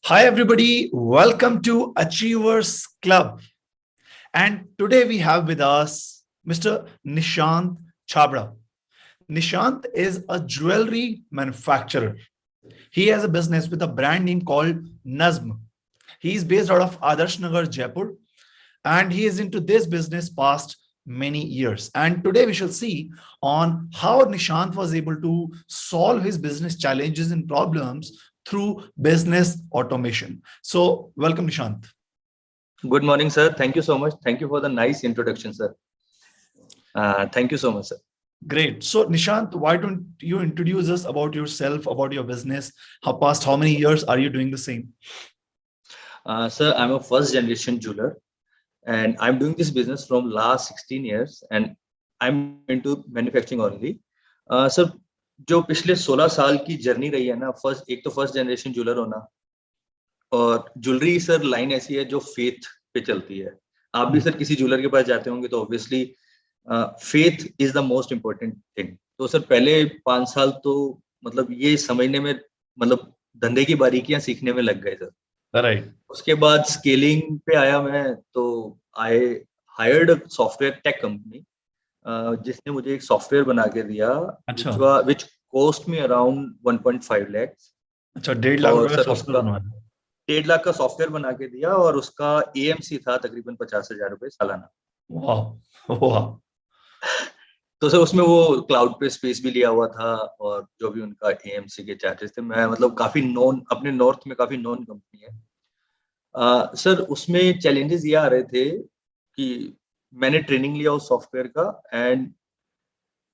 Hi, everybody. Welcome to Achievers Club. And today we have with us Mr. Nishant Chabra. Nishant is a jewelry manufacturer. He has a business with a brand name called Nazm. He is based out of Adarsh Nagar, Jaipur, and he is into this business past many years. And today we shall see on how Nishant was able to solve his business challenges and problems through business automation. So welcome, Nishant. Good morning, sir. Thank you so much. Thank you for the nice introduction, sir. Thank you so much, sir. Great. So Nishant, why don't you introduce us about yourself, about your business? How many years are you doing the same? Sir, I'm a first generation jeweler and I'm doing this business from last 16 years and I'm into manufacturing only. Sir, जो पिछले 16 साल की journey रही है ना, first generation jeweller होना और jewellery sir line ऐसी है जो फेथ पे चलती है. आप भी सर किसी ज्वेलर के पास जाते होंगे तो obviously faith is the most important thing. तो सर पहले 5 साल तो मतलब ये समझने में मतलब धंधे की बारीकियां सीखने में लग गए सर. राइट. उसके बाद स्केलिंग पे आया मैं तो I hired software tech company जिसने मुझे एक सॉफ्टवेयर बना के दिया. अच्छा. Which cost me around 1.5 lakh. अच्छा, 1.5 लाख और रुपए सर सॉफ्टवेयर उसका बनवाया. 1.5 लाख का सॉफ्टवेयर बना के दिया और उसका एएमसी था तकरीबन 50,000 रुपए सालाना. वाह वाह. तो सर उसमें वो क्लाउड पे स्पेस भी लिया हुआ था और जो भी उनका एएमसी के चार्जेस थे. मैं मतलब काफी नॉन अपने नॉर्थ में काफी नॉन कंपनी है. सर उसमें चैलेंजेस ये आ रहे थे कि मैंने ट्रेनिंग लिया उस सॉफ्टवेयर का and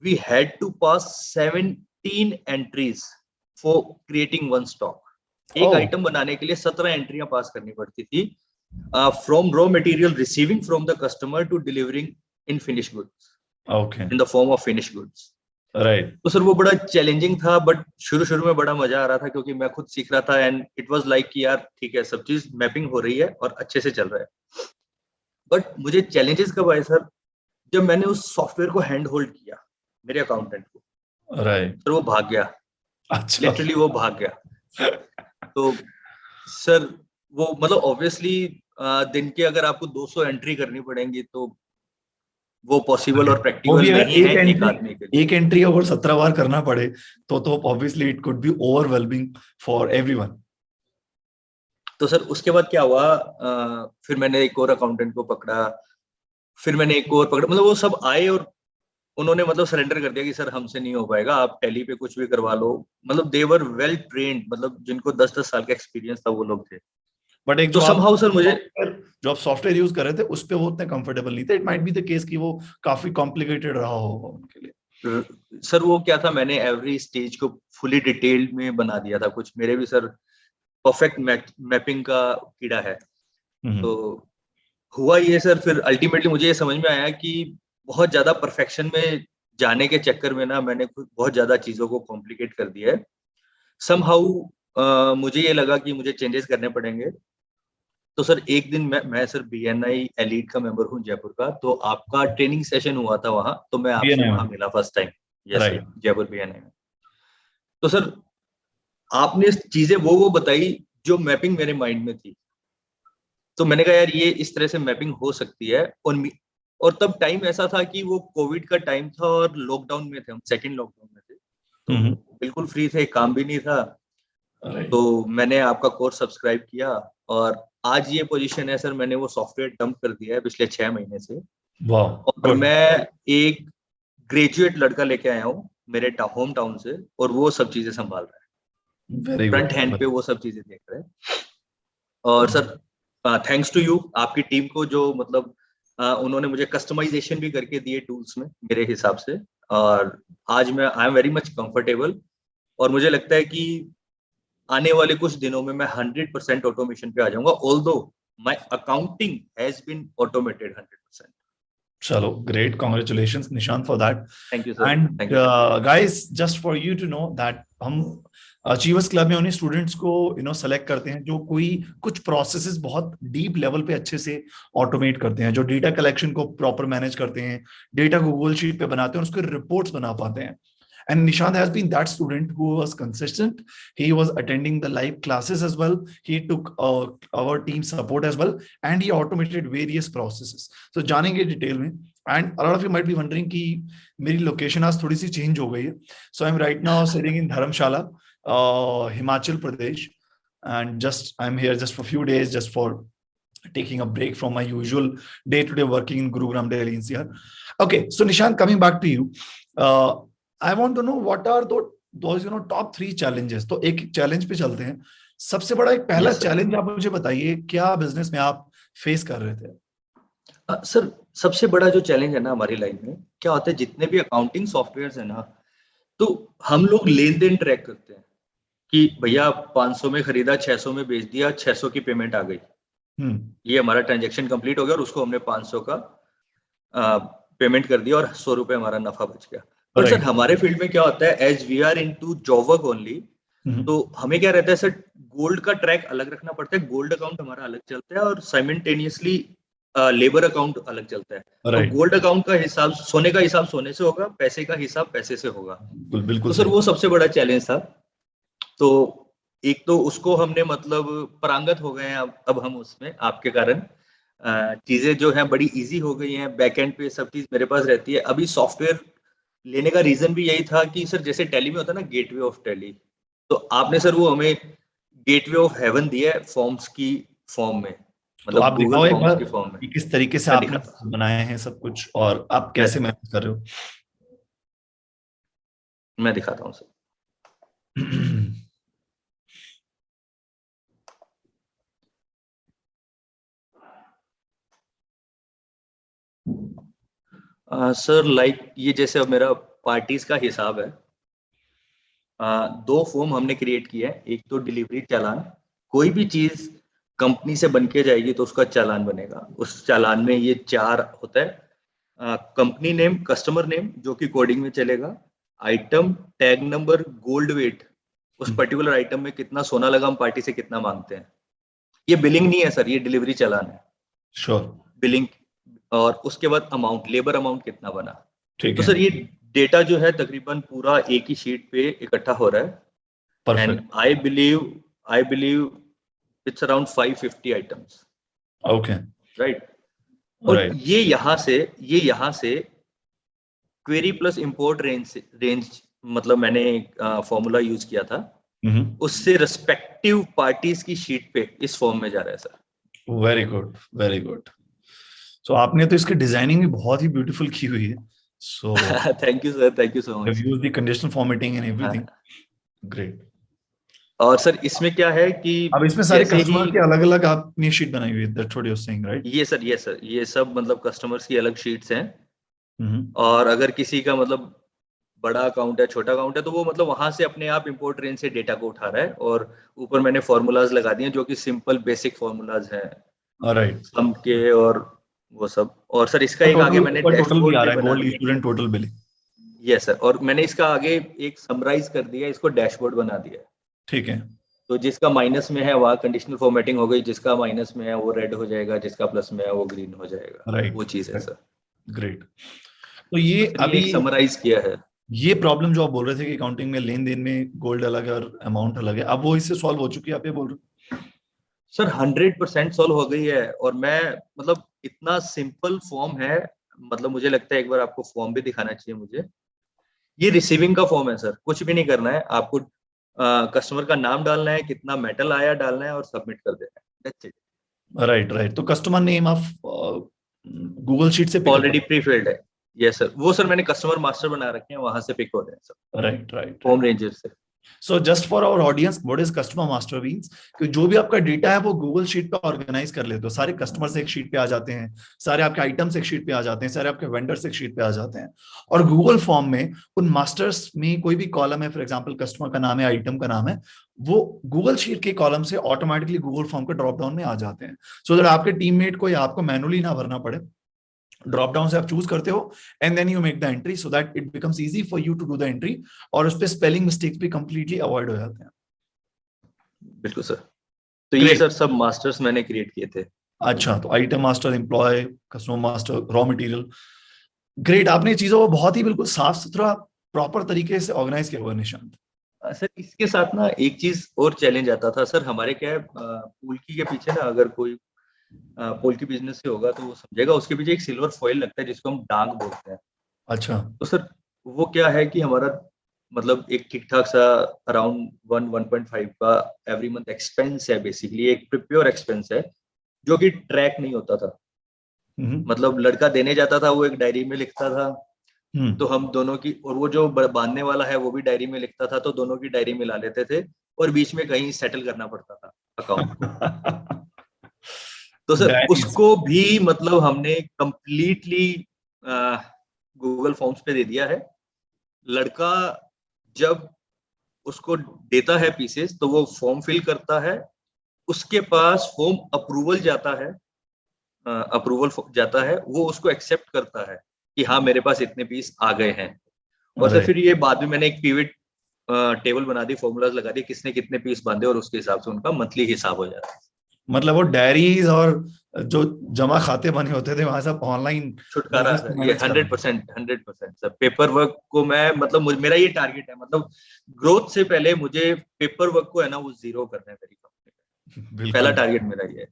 we had to pass 17 entries for creating one stock. एक आइटम बनाने के लिए 17 एंट्रियां पास करनी पड़ती थी from raw material receiving from the customer to delivering in finish goods. Okay. In the form of finish goods. Right. तो सर वो बड़ा चैलेंजिंग था बट शुरू में बड़ा मजा आ रहा था क्योंकि मैं खुद सीख रहा था एंड इट वाज लाइक कि यार ठीक है सब चीज मैपिंग हो रही है और अच्छे से चल रहा है. बट मुझे चैलेंजेस कब आए सर जब मैंने उस सॉफ्टवेयर को हैंड होल्ड किया मेरे अकाउंटेंट को. राइट. सर वो भाग गया. अच्छा. लिटरली वो भाग गया. तो सर वो मतलब ऑब्वियसली दिन के अगर आपको 200 एंट्री करनी पड़ेंगी तो वो पॉसिबल और वो प्रैक्टिकल भी अगर नहीं है एक आदमी के लिए. एक एंट्री अगर 17 बार करना पड़े तो obviously it could be overwhelming for everyone. तो सर उसके बाद क्या हुआ फिर मैंने एक और अकाउंटेंट को पकड़ा. फिर मैंने एक और पकड़ा मतलब वो सब आए और उन्होंने मतलब सरेंडर कर दिया कि सर हमसे नहीं हो पाएगा आप टैली पे कुछ भी करवा लो. मतलब दे वर वेल ट्रेन्ड मतलब जिनको 10-10 साल का एक्सपीरियंस था वो लोग थे. बट एक तो समहाउ सर मुझे जो आप सॉफ्टवेयर यूज कर रहे थे उस पे वो उतने कंफर्टेबल नहीं थे. It might be the case कि वो काफी कॉम्प्लिकेटेड रहा होगा उनके लिए. सर वो क्या था मैंने एवरी स्टेज को फुली डिटेल्ड में बना दिया था. कुछ मेरे भी सर परफेक्ट मैपिंग का कीड़ा है. तो हुआ ये सर फिर अल्टीमेटली मुझे ये समझ में आया कि बहुत ज्यादा परफेक्शन में जाने के चक्कर में ना मैंने बहुत ज्यादा चीजों को कॉम्प्लिकेट कर दिया है. समहाउ मुझे ये लगा कि मुझे चेंजेस करने पड़ेंगे. तो सर एक दिन मैं सर बीएनआई एलीट का मेंबर हूँ जयपुर का. तो आपका ट्रेनिंग सेशन हुआ था वहां तो मैं आपसे वहां मिला first time. Yes sir Jaipur BNI में. तो सर आपने चीजें वो बताई जो मैपिंग मेरे माइंड में थी. तो मैंने कहा यार ये इस तरह से मैपिंग हो सकती है. और तब टाइम ऐसा था कि वो कोविड का टाइम था और लॉकडाउन में थे हम सेकंड लॉकडाउन में थे. तो बिल्कुल फ्री थे काम भी नहीं था. तो मैंने आपका कोर्स सब्सक्राइब किया और आज ये पोजीशन है सर. मैंने वो सॉफ्टवेयर डंप कर दिया है पिछले 6 महीने से. और मैं एक ग्रेजुएट लड़का लेके आया हूँ मेरे होम टाउन से और वो सब चीजें संभाल रहा है. फ्रंट हैंड पे वो सब चीजें देख रहे हैं. और सर थैंक्स टू यू आपकी टीम को जो मतलब उन्होंने मुझे कस्टमाइजेशन भी करके दिए टूल्स में मेरे हिसाब से. और आज मैं आई एम वेरी मच कंफर्टेबल और मुझे लगता है कि आने वाले कुछ दिनों में मैं 100% ऑटोमेशन पे आ जाऊंगा. Although my accounting has been automated 100%. चलो, great, congratulations Nishant for that. Thank you sir. And guys, just for you to know that हम अचीवर्स क्लब में उन्हीं स्टूडेंट्स को सेलेक्ट करते हैं जो कुछ प्रोसेसेस बहुत डीप लेवल पे अच्छे से ऑटोमेट करते हैं, जो डेटा कलेक्शन को प्रॉपर मैनेज करते हैं, डेटा को गूगल शीट पे बनाते हैं और उसके रिपोर्ट्स बना पाते हैं. And Nishant has been that student who was consistent. He was attending the live classes as well. He took our team support as well, and he automated various processes. So जानेंगे detail में. And a lot of you might be wondering कि मेरी location आज थोड़ी सी change हो गई है. So I'm right now sitting in Dharamshala, Himachal Pradesh, and just I'm here just for a few days, just for taking a break from my usual day-to-day working in Gurugram, Delhi NCR. Okay, so Nishant, coming back to you, I want to know what are those top 3 challenges. तो एक challenge पे चलते हैं. सबसे बड़ा एक पहला challenge आप मुझे बताइए, क्या बिजनेस में आप फेस कर रहे थे? सर, सबसे बड़ा जो चैलेंज है ना हमारी लाइन में, क्या होता है, जितने भी अकाउंटिंग सॉफ्टवेयर्स है ना, तो हम लोग लेन देन ट्रैक करते हैं कि भैया 500 में खरीदा, 600 में बेच दिया, 600 की पेमेंट आ गई, ये हमारा ट्रांजैक्शन कंप्लीट हो गया और उसको हमने 500 का पेमेंट कर दिया और 100 रुपए हमारा नफा बच गया. पर सर हमारे फील्ड में क्या होता है, as we are into job work only, तो हमें क्या रहता है सर, गोल्ड का ट्रैक अलग रखना पड़ता है. गोल्ड अकाउंट हमारा अलग चलता है और साइमल्टेनियसली लेबर अकाउंट अलग चलता है. तो गोल्ड अकाउंट का हिसाब, सोने का हिसाब सोने से होगा, पैसे का हिसाब पैसे से होगा. बिल्कुल. तो सर वो सबसे बड़ा चैलेंज था. तो एक तो उसको हमने मतलब पारंगत हो गए हैं अब हम उसमें, आपके कारण चीजें जो हैं बड़ी इजी हो गई हैं. बैकएंड पे सब चीज मेरे पास रहती है. अभी सॉफ्टवेयर लेने का रीजन भी यही था कि सर जैसे टैली में होता है ना, गेटवे ऑफ टैली, तो आपने सर वो हमें गेटवे ऑफ हेवन दिया है फॉर्म्स की फॉर्म में, मतलब आप दिखाओ एक बार की फॉर्म में किस तरीके से आपने बनाए हैं सब कुछ और आप कैसे मैनेज कर रहे हो. मैं दिखाता हूँ सर. सर लाइक ये जैसे अब मेरा पार्टीज का हिसाब है, 2 फॉर्म हमने क्रिएट किया है. एक तो डिलीवरी चालान, कोई भी चीज कंपनी से बन के जाएगी तो उसका चालान बनेगा. उस चालान में ये 4 होता है, कंपनी नेम, कस्टमर नेम जो कि कोडिंग में चलेगा, item, tag number, gold wait, उस पर्टिकुलर आइटम में कितना सोना लगा, हम पार्टी से कितना मांगते हैं. ये बिलिंग नहीं है सर, ये डिलीवरी चालान है. श्योर. बिलिंग. और उसके बाद अमाउंट, लेबर अमाउंट कितना बना. तो सर ये डेटा जो है तकरीबन पूरा एक ही शीट पे इकट्ठा हो रहा है. And I believe it's around 550 items. Okay, right. और ये यहाँ से क्वेरी प्लस इंपोर्ट रेंज मतलब मैंने फॉर्मूला यूज किया था, उससे रिस्पेक्टिव पार्टीज की शीट पे इस फॉर्म में जा रहा है sir. Very good, very good. So आपने तो इसकी डिजाइनिंग भी बहुत ही ब्यूटीफुल की हुई है. So thank you sir, thank you so much. Use the conditional formatting and everything. Great. और सर इसमें क्या है कि अब इसमें सारे कस्टमर के अलग-अलग आपने शीट बनाई हुई है. That's what you're saying, right? ये सर ये सब मतलब कस्टमर्स की अलग शीट्स हैं. और अगर किसी का मतलब बड़ा अकाउंट है, छोटा अकाउंट है, तो वो मतलब वहां से अपने आप इंपोर्ट रेंज से डेटा को उठा रहा है और ऊपर मैंने फॉर्मूलाज लगा दिए जो कि सिंपल बेसिक फॉर्मूलाज हैं. राइट. सम के और वो सब. और सर इसका एक आगे मैंने डैशबोर्ड भी आ रहा है, gold student total billing. Yes sir. और मैंने इसका आगे एक समराइज कर दिया, इसको डैशबोर्ड बना दिया. ठीक है. तो जिसका माइनस में है वहाँ कंडीशनल फॉर्मेटिंग हो गई, जिसका माइनस में है वो रेड हो जाएगा, जिसका प्लस में है वो ग्रीन हो जाएगा. राइट. वो चीज है सर. ग्रेट. तो ये अभी समराइज किया है. ये प्रॉब्लम जो आप बोल रहे थे कि अकाउंटिंग में लेन देन में गोल्ड अलग है और अमाउंट अलग है, अब वो इससे सॉल्व हो चुकी है, आप ये बोल रहे हो? सर 100% सॉल्व हो गई है. और मैं मतलब इतना सिंपल फॉर्म है, मतलब मुझे लगता है एक बार आपको फॉर्म भी दिखाना चाहिए मुझे. ये रिसीविंग का फॉर्म है सर, कुछ भी नहीं करना है आपको. कस्टमर का नाम डालना है, कितना मेटल आया डालना है और सबमिट कर देना है. That's it. राइट. तो कस्टमर नेम आप गूगल शीट से ऑलरेडी प्रीफिल्ड है. Yes sir. वो सर मैंने कस्टमर मास्टर बना रखे हैं, वहां से पिक हो रहे हैं सर. राइट. फॉर्म रेंजर से. So just for our audience, what is customer master means? कि जो भी आपका डेटा है वो गूगल शीट पे ऑर्गेनाइज कर लेते हो. सारे कस्टमर्स एक शीट पे आ जाते हैं, सारे आपके आइटम्स एक शीट पे आ जाते हैं, सारे आपके वेंडर्स एक शीट पे आ जाते हैं. और गूगल फॉर्म में उन मास्टर्स में कोई भी कॉलम है, फॉर एग्जांपल कस्टमर का नाम है, आइटम का नाम है, वो गूगल शीट के कॉलम से ऑटोमेटिकली गूगल फॉर्म के ड्रॉप डाउन में आ जाते हैं. सो दैट आपके टीममेट को या आपको मैनुअली ना भरना पड़े. ड्रॉप डाउन से आप चूज करते हो and then you make the entry so that it becomes easy for you to do the entry. और उस पे स्पेलिंग मिस्टेक्स भी कंप्लीटली अवॉइड हो जाते हैं. बिल्कुल सर. तो ये सर सब मास्टर्स मैंने क्रिएट किए थे. अच्छा, तो item master, employ, customer master, raw material. Great. आपने चीजों को बहुत ही बिल्कुल साफ सुथरा प्रॉपर तरीके से ऑर्गेनाइज किया हुआ है निशांत? सर इसके साथ ना एक चीज और चैलेंज आता था सर, हमारे क्या है, पोल्की के पीछे ना, अगर कोई पोल्की बिजनेस से होगा तो वो समझेगा, उसके पीछे एक सिल्वर फॉइल लगता है जिसको हम डांग बोलते हैं। अच्छा। तो सर वो क्या है कि हमारा मतलब एक ठीक ठाक सा अराउंड 1.5 का एवरी मंथ एक्सपेंस है, बेसिकली एक प्योर एक्सपेंस है जो कि ट्रैक नहीं होता था। मतलब लड़का देने जाता था, वो एक डायरी में लिखता था, तो हम दोनों की, और वो जो बांधने वाला है वो भी डायरी में लिखता था, तो दोनों की डायरी मिला लेते थे, और बीच में कहीं सेटल करना पड़ता था अकाउंट को। तो सर डायरीज। उसको भी मतलब हमने कंप्लीटली गूगल फॉर्म्स पे दे दिया है। लड़का जब उसको देता है पीसेस तो वो फॉर्म फिल करता है, उसके पास फॉर्म अप्रूवल जाता है, वो उसको एक्सेप्ट करता है कि हाँ मेरे पास इतने पीस आ गए हैं। और सर राइट। फिर ये बाद में मैंने एक पिवट टेबल बना दी, फॉर्मूलाज लगा दिए किसने कितने पीस बांधे, और उसके हिसाब से उनका मंथली हिसाब हो जाता है। मतलब वो डायरीज और जो जमा खाते बने होते थे वहां सब ऑनलाइन छुटकारा बिजनेस को सर, ये मैनेज कर रहे हैं। 100% सर। पेपर वर्क को मैं मतलब मेरा ये टारगेट है, मतलब ग्रोथ से पहले मुझे पेपर वर्क को है ना वो जीरो करना है मेरी कंपनी में। पहला बिल्कुल। टारगेट मेरा ये है।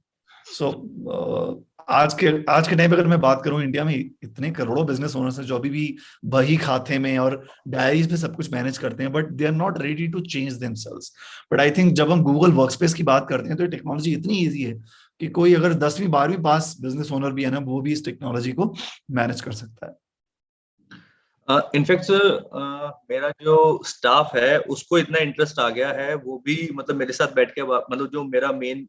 सो आज के टाइम पे अगर मैं बात करूं, इंडिया में इतने करोड़ों बिजनेस ओनर्स हैं जो अभी भी बही खाते में और डायरीज में सब कुछ मैनेज करते हैं, but they are not ready to change themselves. But I think जब हम गूगल वर्कस्पेस की बात करते हैं तो ये टेक्नोलॉजी इतनी ईजी है कि कोई अगर 10वीं 12वीं पास बिजनेस ओनर भी है ना, वो भी इस टेक्नोलॉजी को मैनेज कर सकता है। इनफैक्ट सर मेरा जो स्टाफ है उसको इतना इंटरेस्ट आ गया है, वो भी मतलब मेरे साथ बैठ के मतलब जो मेरा मेन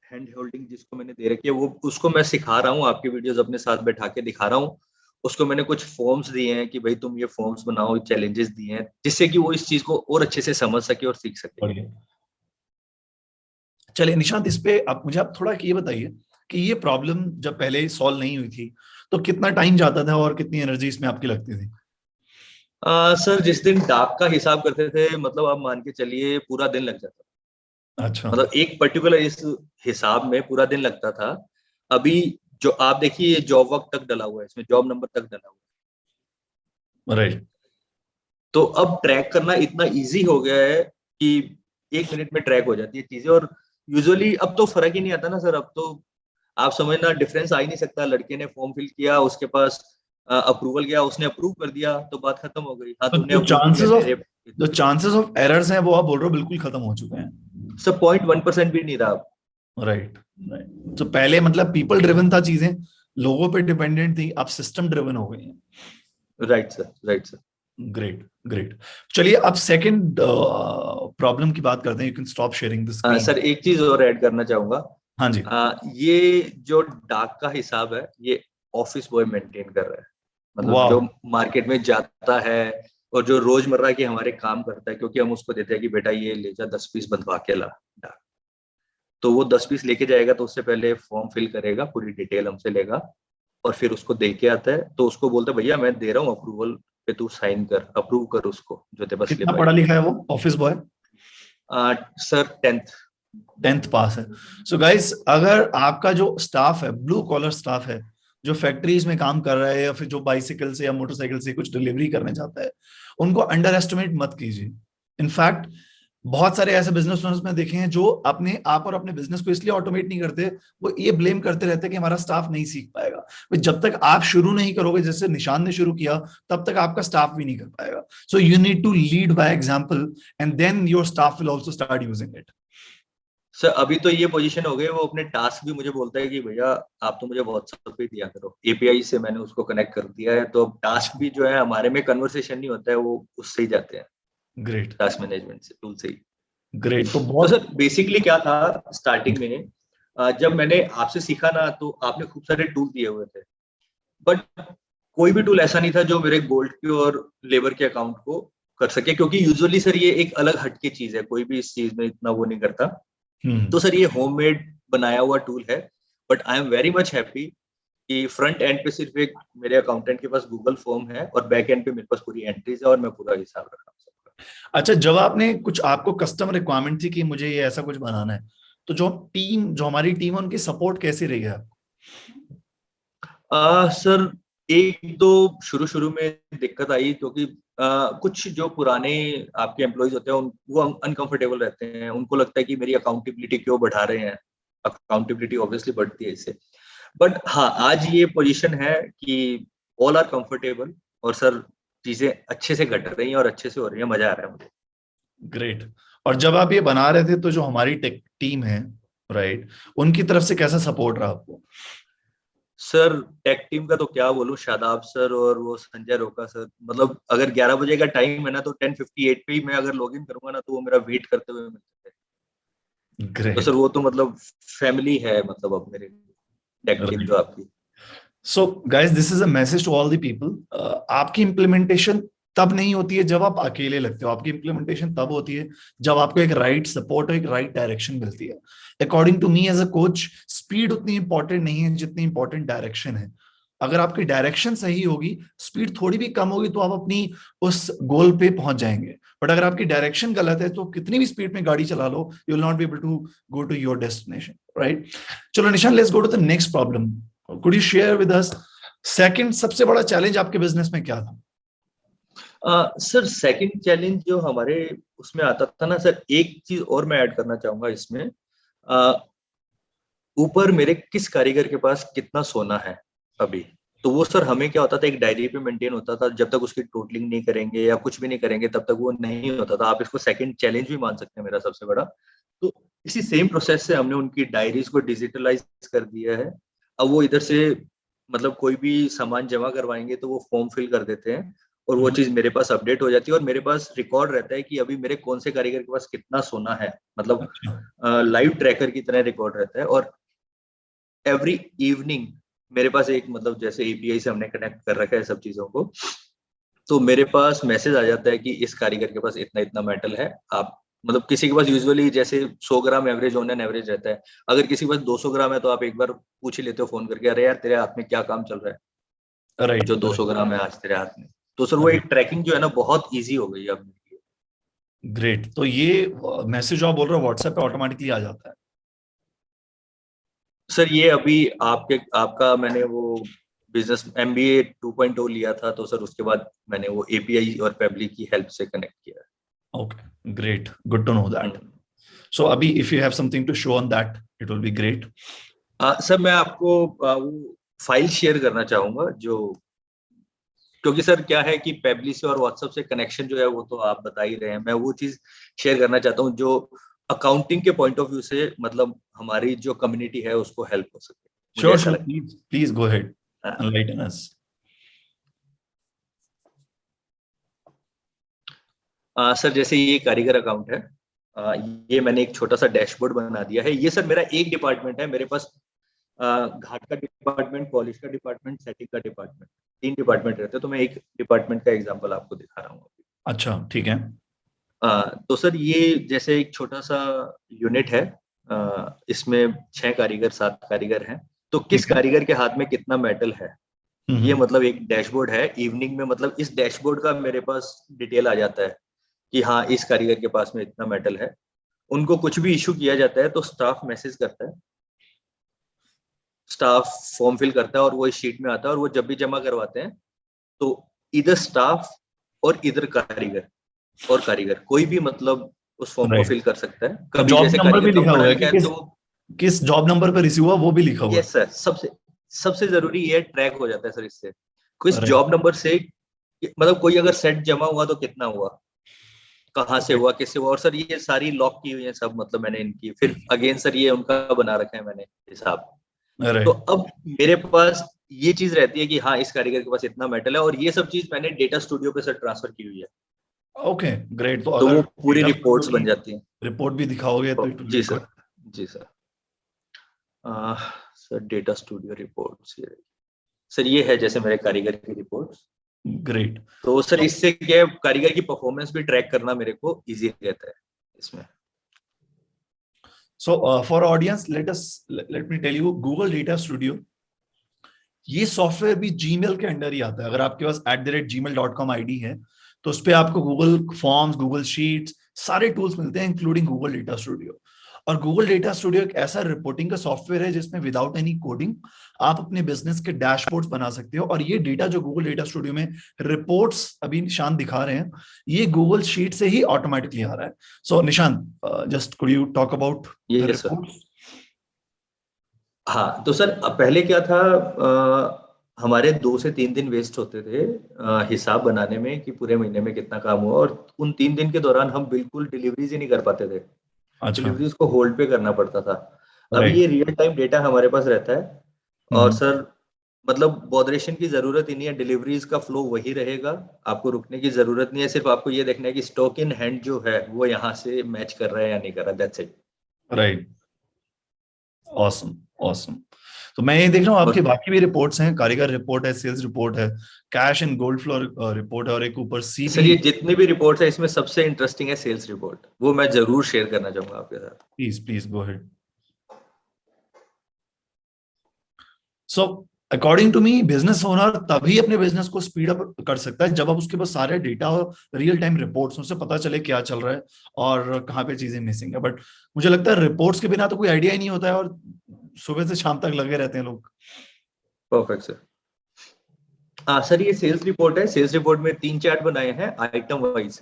हैंड होल्डिंग जिसको मैंने दे रखी है वो उसको मैं सिखा रहा हूँ, आपके वीडियोस अपने साथ बैठा के दिखा रहा हूँ। उसको मैंने कुछ फॉर्म्स दिए हैं कि भाई तुम ये फॉर्म्स बनाओ, चैलेंजेस दिए हैं जिससे कि वो इस चीज को और अच्छे से समझ सके और सीख सके। बढ़िया। चलिए निशांत, इस पे आप मुझे थोड़ा ये बताइए कि ये प्रॉब्लम जब पहले सॉल्व नहीं हुई थी तो कितना टाइम जाता था और कितनी एनर्जी इसमें आपकी लगती थी? सर जिस दिन डाक का हिसाब करते थे, मतलब आप मान के चलिए पूरा दिन लग जाता अच्छा। था, मतलब एक पर्टिकुलर इस हिसाब में पूरा दिन लगता था। अभी जो आप देखिए ये जॉब वक्त तक डला हुआ है, इसमें जॉब नंबर तक डला हुआ है, राइट। तो अब ट्रैक करना इतना इजी हो गया है कि 1 मिनट में ट्रैक हो जाती है चीजें। और यूजुअली अब तो फर्क ही नहीं आता ना सर, अब तो आप समझना डिफरेंस आ ही नहीं सकता। लड़के ने फॉर्म फिल किया, उसके पास अप्रूवल गया, उसने अप्रूव कर दिया तो बात खत्म हो गई। हाँ तो तूने अप्रूव किया मेरे। जो चांसेस ऑफ एरर्स हैं वो आप बोल रहे हो बिल्कुल खत्म हो चुके हैं? सब 0.1% भी नहीं रहा। राइट। राइट। तो पहले मतलब पीपल ड्रिवन था चीजें, लोगों पे डिपेंडेंट थी, अब सिस्टम ड्रिवन हो गई हैं। Right sir, right sir. Great. Great. चलिए अब सेकंड प्रॉब्लम की बात करते हैं। You can stop sharing the screen. Sir एक चीज और ऐड करना चाहूंगा। हाँ जी। ये जो डाक का हिसाब है ये ऑफिस बॉय मेंटेन कर रहा है, मतलब वाह। जो मार्केट में जाता है और जो रोजमर्रा के हमारे काम करता है, क्योंकि हम उसको देते हैं कि बेटा ये ले जा 10 पीस बंधवा के ला डाक, तो वो 10 पीस लेके जाएगा, तो उससे पहले फॉर्म फिल करेगा, पूरी डिटेल हमसे लेगा, और फिर उसको दे के आता है, तो उसको बोलता है भैया मैं दे रहा हूँ अप्रूवल पे, तू साइन कर, अप्रूव कर उसको जो तेरे पास कितना स्लिप आई पढ़ा है। लिखा है वो office boy? Sir 10th। 10th पास है। सो गाइस, अगर आपका जो स्टाफ है, ब्लू कॉलर स्टाफ है, जो फैक्ट्रीज में काम कर रहा है या फिर जो बाइसिकल से या मोटरसाइकिल से कुछ डिलीवरी करने जाता है, उनको अंडर एस्टिमेट मत कीजिए। इनफैक्ट बहुत सारे ऐसे बिजनेस ओनर्स में देखे हैं जो अपने आप और अपने बिजनेस को इसलिए ऑटोमेट नहीं करते, वो ये ब्लेम करते रहते हैं कि हमारा स्टाफ नहीं सीख पाएगा। भाई जब तक आप शुरू नहीं करोगे, जैसे निशान ने शुरू किया, तब तक आपका स्टाफ भी नहीं कर पाएगा। So you need to lead by example and then your staff will also start using it. Sir अभी तो ये पोजीशन हो गई, वो अपने टास्क भी मुझे बोलता है कि भैया आप तो मुझे व्हाट्सएप पे दिया करो, एपीआई से मैंने उसको कनेक्ट कर दिया है, तो अब टास्क भी जो है हमारे में कन्वर्सेशन नहीं होता है, वो उससे ही जाते हैं, ग्रेट। टास्क मैनेजमेंट से, टूल से ही। ग्रेट। तो तो बहुत। सर बेसिकली क्या था स्टार्टिंग में, जब मैंने आपसे सीखा ना तो आपने खूब सारे टूल दिए हुए थे, बट कोई भी टूल ऐसा नहीं था जो मेरे गोल्ड के और लेबर के अकाउंट को कर सके, क्योंकि यूजुअली सर ये एक अलग हटके चीज है, कोई भी इस चीज में इतना वो नहीं करता। तो सर ये होममेड बनाया हुआ टूल है, but I am very much happy कि फ्रंट एंड पे सिर्फ एक मेरे अकाउंटेंट के पास गूगल फॉर्म है और बैक एंड पे मेरे पास पूरी एंट्रीज है और मैं पूरा हिसाब रख रहा हूँ सबका। अच्छा, जब आपने कुछ, आपको कस्टमर रिक्वायरमेंट थी कि मुझे ये ऐसा कुछ बनाना है, तो जो हमारी टीम है उनकी सपोर्ट कैसी रही है? सर एक तो शुरू शुरू में दिक्कत आई क्योंकि कुछ जो पुराने आपके एम्प्लॉयज होते हैं वो अनकंफर्टेबल रहते हैं, उनको लगता है कि मेरी अकाउंटेबिलिटी क्यों बढ़ा रहे हैं। अकाउंटेबिलिटी ऑब्वियसली बढ़ती है इससे। बट हाँ, आज ये पोजीशन है कि ऑल आर कंफर्टेबल और सर चीजें अच्छे से घट रही हैं और अच्छे से हो रही है, मजा आ रहा है मुझे। ग्रेट। और जब आप ये बना रहे थे तो जो हमारी टेक टीम है, राइट, उनकी तरफ से कैसा सपोर्ट रहा आपको? सर टेक टीम का तो क्या बोलूं, शादाब सर और वो संजय रोका सर, मतलब अगर 11 बजे का टाइम है ना तो 10:58 पे ही मैं अगर लॉग इन करूंगा ना तो वो मेरा वेट करते हुए मिलते थे। तो ग्रेट। सर वो तो मतलब फैमिली है, मतलब अब मेरे टेक टीम जो आपकी। So guys, this is a message to all the people. आपकी इम्प्लीमेंटेशन तब नहीं होती है जब आप अकेले लगते हो, आपकी इम्प्लीमेंटेशन तब होती है जब आपको एक राइट सपोर्ट और एक राइट डायरेक्शन मिलती है। According to me as a coach, speed उतनी इंपॉर्टेंट नहीं है जितनी इंपॉर्टेंट डायरेक्शन है। अगर आपकी डायरेक्शन सही होगी, स्पीड थोड़ी भी कम होगी तो आप अपनी उस गोल पे पहुंच जाएंगे। बट अगर आपकी डायरेक्शन गलत है तो कितनी भी स्पीड में गाड़ी चला लो, you will not be able to go to your destination, right? चलो Nishant, let's go to the next problem. Could you share with us, second सबसे बड़ा चैलेंज आपके बिजनेस में क्या था? सर सेकंड चैलेंज जो हमारे उसमें आता था ना सर, एक चीज और मैं ऐड करना चाहूंगा इसमें। ऊपर मेरे किस कारीगर के पास कितना सोना है अभी, तो वो सर हमें क्या होता था, एक डायरी पे मेंटेन होता था। जब तक उसकी टोटलिंग नहीं करेंगे या कुछ भी नहीं करेंगे तब तक वो नहीं होता था। आप इसको सेकंड चैलेंज भी मान सकते हैं मेरा सबसे बड़ा। तो इसी सेम प्रोसेस से हमने उनकी डायरीज को डिजिटलाइज कर दिया है। अब वो इधर से मतलब कोई भी सामान जमा करवाएंगे तो वो फॉर्म फिल कर देते हैं और वो चीज मेरे पास अपडेट हो जाती है और मेरे पास रिकॉर्ड रहता है कि अभी मेरे कौन से कारीगर के पास कितना सोना है। मतलब अच्छा। लाइव ट्रैकर की तरह रिकॉर्ड रहता है। और एवरी इवनिंग मेरे पास एक मतलब जैसे एपीआई से हमने कनेक्ट कर रखा है सब चीजों को, तो मेरे पास मैसेज आ जाता है कि इस कारीगर के पास इतना इतना मेटल है। आप मतलब किसी के पास यूजुअली जैसे 100 ग्राम एवरेज ऑन एन एवरेज रहता है, अगर किसी के पास 200 ग्राम है तो आप एक बार पूछ ही लेते हो फोन करके, अरे यार तेरे हाथ में क्या काम चल रहा है राइट, जो 200 ग्राम है आज तेरे हाथ में। तो सर वो एक ट्रैकिंग जो है ना बहुत ईजी हो गई है अब मेरे लिए। ग्रेट। तो ये मैसेज आप बोल रहे हो व्हाट्सएप पे ऑटोमेटिकली आ जाता है? सर ये अभी आपके आपका मैंने वो बिजनेस एमबीए 2.0 लिया था तो सर उसके बाद मैंने वो एपीआई और पेबली की हेल्प से कनेक्ट किया okay, great, good to know है। दैट। सो अभी if you have something to show on that, it will be great. Sir मैं आपको वो फाइल शेयर करना चाहूंगा जो, क्योंकि सर क्या है कि पेबली से और व्हाट्सएप से कनेक्शन जो है वो तो आप बता ही रहे हैं, मैं वो चीज शेयर करना चाहता हूँ जो अकाउंटिंग के पॉइंट ऑफ व्यू से मतलब हमारी जो कम्युनिटी है उसको हेल्प हो सके, मुझे श्योर ऐसा श्योर, लगता प्लीज प्लीज गो अहेड, है। एनलाइटन अस। सर जैसे ये कारीगर अकाउंट है, ये मैंने एक छोटा सा डैशबोर्ड बना दिया है। ये सर मेरा एक डिपार्टमेंट है, मेरे पास घाट का डिपार्टमेंट, पॉलिश का डिपार्टमेंट, सेटिंग का डिपार्टमेंट, 3 डिपार्टमेंट रहते हैं। तो मैं एक डिपार्टमेंट का एग्जांपल आपको दिखा रहा हूँ। अच्छा, ठीक है। तो सर ये जैसे एक छोटा सा यूनिट है, इसमें 6 कारीगर 7 कारीगर हैं। तो किस ठीक है। कारीगर के हाथ में कितना मेटल है, ये हम्म। मतलब एक डैशबोर्ड है। इवनिंग में मतलब इस डैशबोर्ड का मेरे पास डिटेल आ जाता है कि हाँ इस कारीगर के पास में इतना मेटल है। उनको कुछ भी इशू किया जाता है तो स्टाफ मैसेज करता है, स्टाफ फॉर्म फिल करता है और वो इस शीट में आता है। और वो जब भी जमा करवाते हैं तो इधर स्टाफ और इधर कारीगर और कारीगर कोई भी मतलब उस फॉर्म को राइट। फिल कर सकता है। और कभी जॉब जैसे नंबर भी कारीगर का लिखा पढ़ा हुआ है लिखा कि है किस तो किस जॉब नंबर पर रिसीव हुआ, वो भी लिखा हुआ है? यस सर, सबसे सबसे जरूरी ये ट्रैक हो जाता है सर इससे, किस राइट। जॉब नंबर से मतलब कोई अगर सेट जमा हुआ तो कितना हुआ, कहाँ से हुआ, किससे हुआ। और सर ये सारी लॉक की हुई है सब, मतलब मैंने इनकी फिर अगेन सर ये उनका बना रखा है मैंने हिसाब। तो राइट। अब मेरे पास ये चीज रहती है कि हाँ इस कारीगर के पास इतना मेटल है और ये सब चीज मैंने डेटा स्टूडियो पे सर ट्रांसफर की हुई है। Okay, great. तो तो अगर वो पूरी डेटा स्टूडियो रिपोर्ट्स की बन जाती हैं। रिपोर्ट भी दिखाओगे तो इट विल जी बी सर, गुड। जी sir. Sir Data Studio reports ये सर ये है जैसे मेरे कारीगर की रिपोर्ट्स। ग्रेट। तो सर इससे क्या है, कारीगर की परफॉर्मेंस भी ट्रैक करना मेरे को इजी रहता है इसमें। So for audience, let me tell you, Google Data Studio, ये सॉफ्टवेयर भी जीमेल के अंडर ही आता है। अगर आपके पास @gmail.com आईडी है तो उस पर आपको गूगल फॉर्म्स, गूगल शीट्स, सारे टूल्स मिलते हैं इंक्लूडिंग गूगल डेटा स्टूडियो। और गूगल डेटा स्टूडियो एक ऐसा रिपोर्टिंग का सॉफ्टवेयर है जिसमें विदाउट एनी कोडिंग आप अपने बिजनेस के डैशबोर्ड्स बना सकते हो। और ये डेटा जो गूगल डेटा स्टूडियो में रिपोर्ट्स अभी निशांत दिखा रहे हैं, ये गूगल शीट से ही ऑटोमेटिकली आ रहा है। So Nishant, just could you talk about the ये सर। रिपोर्ट्स? हाँ तो सर, अब पहले क्या था, हमारे 2 से 3 दिन वेस्ट होते थे हिसाब बनाने में कि पूरे महीने में कितना काम हुआ, और उन 3 दिन के दौरान हम बिल्कुल डिलीवरीज ही नहीं कर पाते थे। अच्छा। डिलीवरीज को होल्ड पे करना पड़ता था। अभी राइट। ये रियल टाइम डेटा हमारे पास रहता है, और सर मतलब बॉदरेशन की जरूरत ही नहीं है, डिलीवरीज का फ्लो वही रहेगा, आपको रुकने की जरूरत नहीं है। सिर्फ आपको ये देखना है कि स्टॉक इन हैंड जो है वो यहाँ से मैच कर रहा है या नहीं कर रहा, that's it. Right. Awesome. Awesome. तो मैं ये देख रहा हूँ आपके और बाकी भी रिपोर्ट्स हैं, कारीगर रिपोर्ट है, सेल्स रिपोर्ट है, cash and gold flow report है, और एक ऊपर सर सीपी। ये जितनी भी रिपोर्ट्स है इसमें सबसे इंटरेस्टिंग है सेल्स रिपोर्ट, वो मैं जरूर शेयर करना चाहूंगा आपके साथ। Please please go ahead. So according to me, business owner तभी अपने बिजनेस को स्पीड अप कर सकता है जब आप उसके पास सारे डेटा और रियल टाइम रिपोर्ट्स, उससे पता चले क्या चल रहा है और कहाँ पे चीजें मिसिंग है। बट मुझे लगता है रिपोर्ट्स के बिना तो कोई आइडिया ही नहीं होता है, और सुबह से शाम तक लगे रहते हैं लोग। Perfect sir. हाँ सर, ये सेल्स रिपोर्ट है। सेल्स रिपोर्ट में 3 चार्ट बनाए हैं आइटम वाइज,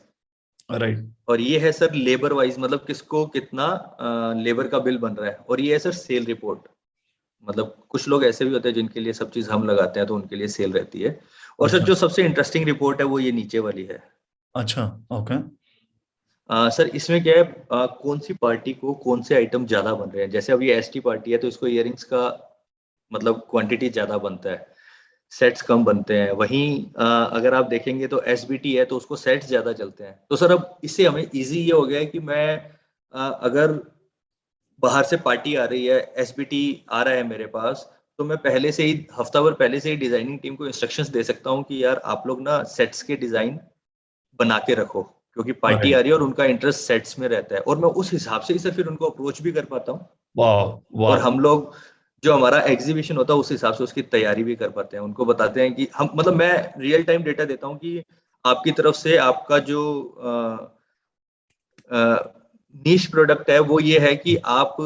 राइट। और ये है सर लेबर वाइज, मतलब किसको कितना लेबर का बिल बन रहा है। और ये है सर सेल रिपोर्ट, मतलब कुछ लोग ऐसे भी होते हैं जिनके लिए सब चीज हम लगाते हैं तो उनके लिए सेल रहती है। और सर अच्छा। जो सबसे इंटरेस्टिंग रिपोर्ट है वो ये नीचे वाली है। अच्छा। ओके। सर इसमें क्या है, कौन सी पार्टी को कौन से आइटम ज्यादा बन रहे हैं। जैसे अब ये एसटी पार्टी है तो इसको इयरिंग्स का मतलब क्वांटिटी ज्यादा बनता है, सेट्स कम बनते हैं। वहीं अगर आप देखेंगे तो एसबीटी है तो उसको सेट्स ज्यादा चलते हैं। तो सर अब इससे हमें इजी ये हो गया है कि मैं अगर बाहर से पार्टी आ रही है, एसबीटी आ रहा है मेरे पास, तो मैं पहले से ही हफ्ता भर पहले से ही डिजाइनिंग टीम को इंस्ट्रक्शंस दे सकता हूँ कि यार आप लोग ना सेट्स के डिजाइन बना के रखो, क्योंकि पार्टी आ राइट। रही है और उनका इंटरेस्ट सेट्स में रहता है। और मैं उस हिसाब से ही सर फिर उनको अप्रोच भी कर पाता हूँ, वाह। और वाह। हम लोग जो हमारा एग्जीबिशन होता है उस हिसाब से उसकी तैयारी भी कर पाते हैं। उनको बताते हैं कि हम मतलब मैं रियल टाइम डेटा देता हूँ कि आपकी तरफ से आपका जो नीश प्रोडक्ट है वो ये है कि आप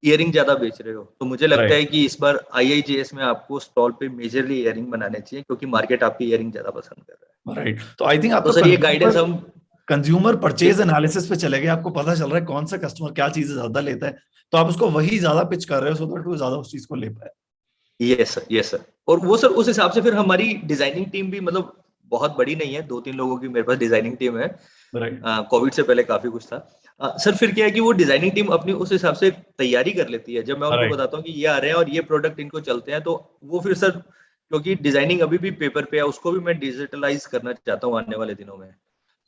इयरिंग ज्यादा बेच रहे हो, तो मुझे लगता है राइट। कि इस बार आईआईजेएस में आपको स्टॉल पे मेजरली इयरिंग बनाने चाहिए, क्योंकि मार्केट आपकी इयरिंग ज्यादा पसंद कर रहा है। राइट। तो आई थिंक तो आपका सर ये गाइडेंस कंज्यूमर हम कंज्यूमर ये परचेज एनालिसिस पे चले गए, आपको पता चल रहा है कौन सा कस्टमर क्या चीजें ज्यादा लेता है, तो आप उसको वही ज्यादा पिच कर रहे हो, सो दैट वो ज्यादा उस चीज को ले पाए। Yes sir, yes sir. और वो सर उस हिसाब से फिर हमारी डिजाइनिंग टीम भी मतलब बहुत बड़ी नहीं है, 2-3 लोगों की मेरे पास डिजाइनिंग टीम है। राइट। कोविड से पहले काफी कुछ था। सर फिर क्या है कि वो डिजाइनिंग टीम अपनी उस हिसाब से तैयारी कर लेती है। जब मैं उनको राइट। बताता हूँ कि ये आ रहे हैं और ये प्रोडक्ट इनको चलते हैं, तो वो फिर सर, क्योंकि डिजाइनिंग अभी भी पेपर पे है, उसको भी मैं डिजिटलाइज करना चाहता हूँ आने वाले दिनों में।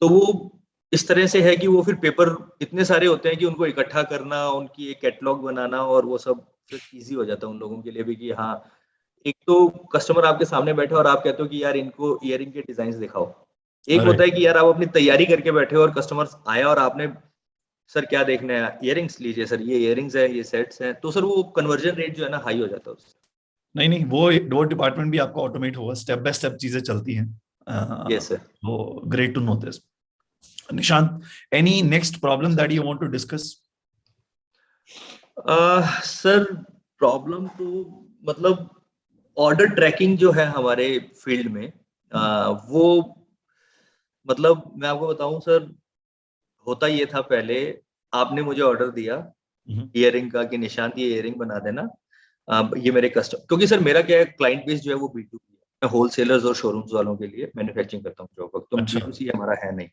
तो वो इस तरह से है कि वो फिर पेपर इतने सारे होते हैं कि उनको इकट्ठा करना, उनकी एक कैटलॉग बनाना, और वो सब फिर ईजी हो जाता है उन लोगों के लिए भी कि हाँ, एक तो कस्टमर आपके सामने बैठे और आप कहते हो कि यार इनको इयरिंग के डिजाइन दिखाओ। एक होता राइट। है कि यार आप अपनी तैयारी करके बैठे हो और कस्टमर आया और आपने, सर क्या देखना है, इयरिंग्स लीजिए सर, ये इयरिंग्स है, ये सेट्स हैं, तो सर वो कन्वर्जन रेट जो है ना हाई हो जाता है उससे। नहीं नहीं, वो डिपार्टमेंट भी आपका ऑटोमेट होगा, स्टेप बाय स्टेप चीजें चलती हैं। Yes sir. तो great to know this. Nishant, any next problem that you want to discuss? Sir problem तो मतलब ऑर्डर ट्रैकिंग जो है हमारे फील्ड में, वो मतलब मैं आपको बताऊं सर, होता ये था पहले, आपने मुझे ऑर्डर दिया इयरिंग का कि निशांत ये इयरिंग बना देना। ये मेरे कस्टमर, क्योंकि सर मेरा क्या है, क्लाइंट बेस जो है वो B2B है, मैं होलसेलर्स और शोरूम्स वालों के लिए मैन्युफैक्चरिंग करता हूँ जॉब वक्त, तो अच्छा। B2C हमारा है नहीं।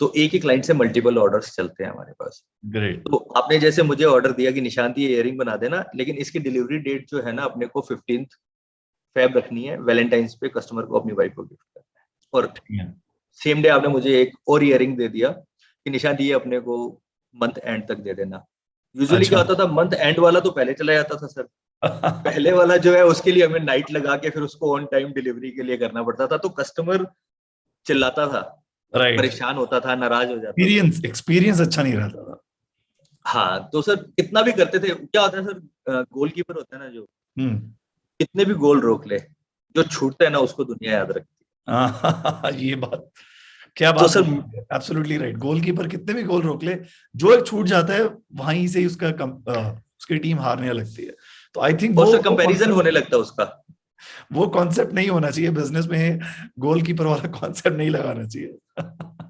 तो एक ही क्लाइंट से मल्टीपल ऑर्डर्स चलते हैं हमारे पास। ग्रेट। तो आपने जैसे मुझे ऑर्डर दिया कि निशांत ये इयरिंग बना देना, लेकिन इसकी डिलीवरी डेट जो है ना अपने को 15 फेब रखनी है, वैलेंटाइंस पे कस्टमर को अपनी वाइफ को गिफ्ट करना है। और ठीक है। सेम डे आपने मुझे एक और इयरिंग दे दिया कि निशांत ये अपने को मंथ एंड तक दे देना। यूजुअली क्या अच्छा। होता था, मंथ एंड वाला तो पहले चला जाता था सर, पहले वाला जो है उसके लिए हमें नाइट लगा के फिर उसको ऑन टाइम डिलीवरी के लिए करना पड़ता था, तो कस्टमर चिल्लाता था, राइट। परेशान होता था, नाराज हो जाता था। एक्सपीरियंस एक्सपीरियंस अच्छा नहीं रहता था। हाँ तो सर कितना भी करते थे, क्या होता है सर, गोलकीपर होता है ना जो, हम्म। कितने भी गोल रोक ले, जो छूटता है ना उसको दुनिया याद रखती ये बात क्या तो बात सर एब्सोल्युटली राइट। गोलकीपर कितने भी गोल रोक ले, जो एक छूट जाता है वहीं से ही उसकी टीम हारने लगती है। तो आई थिंक और वो सर कंपैरिजन होने लगता है उसका। वो कॉन्सेप्ट नहीं होना चाहिए बिजनेस में, गोलकीपर वाला कॉन्सेप्ट नहीं लगाना चाहिए।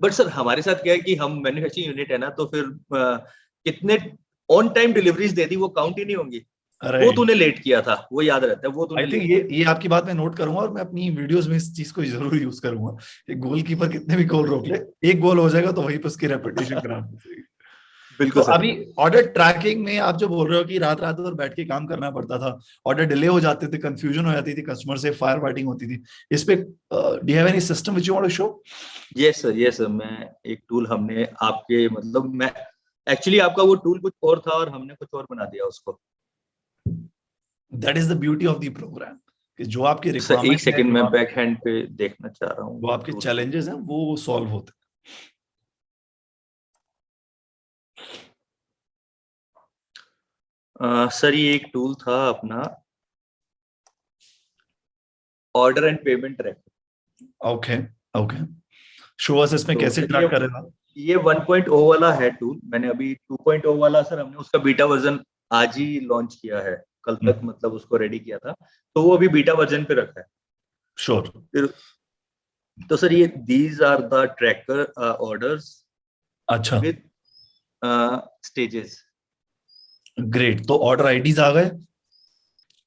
बट सर हमारे साथ क्या है कि हम मैन्युफैक्चरिंग यूनिट है ना, तो फिर कितने ऑन टाइम डिलीवरीज दे दी वो काउंट ही नहीं होंगी। वो राइट। तूने लेट किया था वो याद रहता है, वो आई तूने थिंक लेट ये किया था। ये आपकी बात मैं नोट करूंगा और मैं अपनी वीडियोस में इस चीज को जरूर यूज करूंगा कि गोलकीपर कितने भी गोल रोक ले, एक गोल हो जाएगा तो वहीं पे उसकी रेपुटेशन खराब हो जाएगी। तो बिल्कुल सर। अभी ऑर्डर ट्रैकिंग में आप जो बोल रहे हो कि रात रात भर बैठ के काम करना पड़ता था, ऑर्डर डिले हो जाते थे, कंफ्यूजन हो जाती थी, कस्टमर से फायर फाइटिंग होती थी, इस पे do have any system which you want to show? ये सर मैं एक टूल हमने आपके मतलब मैं एक्चुअली आपका वो टूल कुछ और था और हमने कुछ और बना दिया उसको। That is the beauty of the program, कि जो आपकी सर एक रिक्वायरमेंट है, सेकंड मैं बैक हैंड पे देखना चाह रहा जो हूँ आपके टूल। चैलेंजेस हैं वो सॉल्व होते सर ये एक टूल था अपना, ऑर्डर एंड पेमेंट ट्रैकर। हैं। ओके, ओके, शो अस इसमें तो कैसे सर ट्रैक करेगा? ये 1.0 वाला है टूल। मैंने अभी 2.0 वाला सर हमने उसका बीटा वर्जन आज ही लॉन्च किया है, कल तक मतलब उसको रेडी किया था, तो वो अभी बीटा वर्जन पे रखा है। श्योर। फिर तो सर ये these are the tracker orders अच्छा, विद स्टेजेस। ग्रेट। तो ऑर्डर आईडीज आ गए,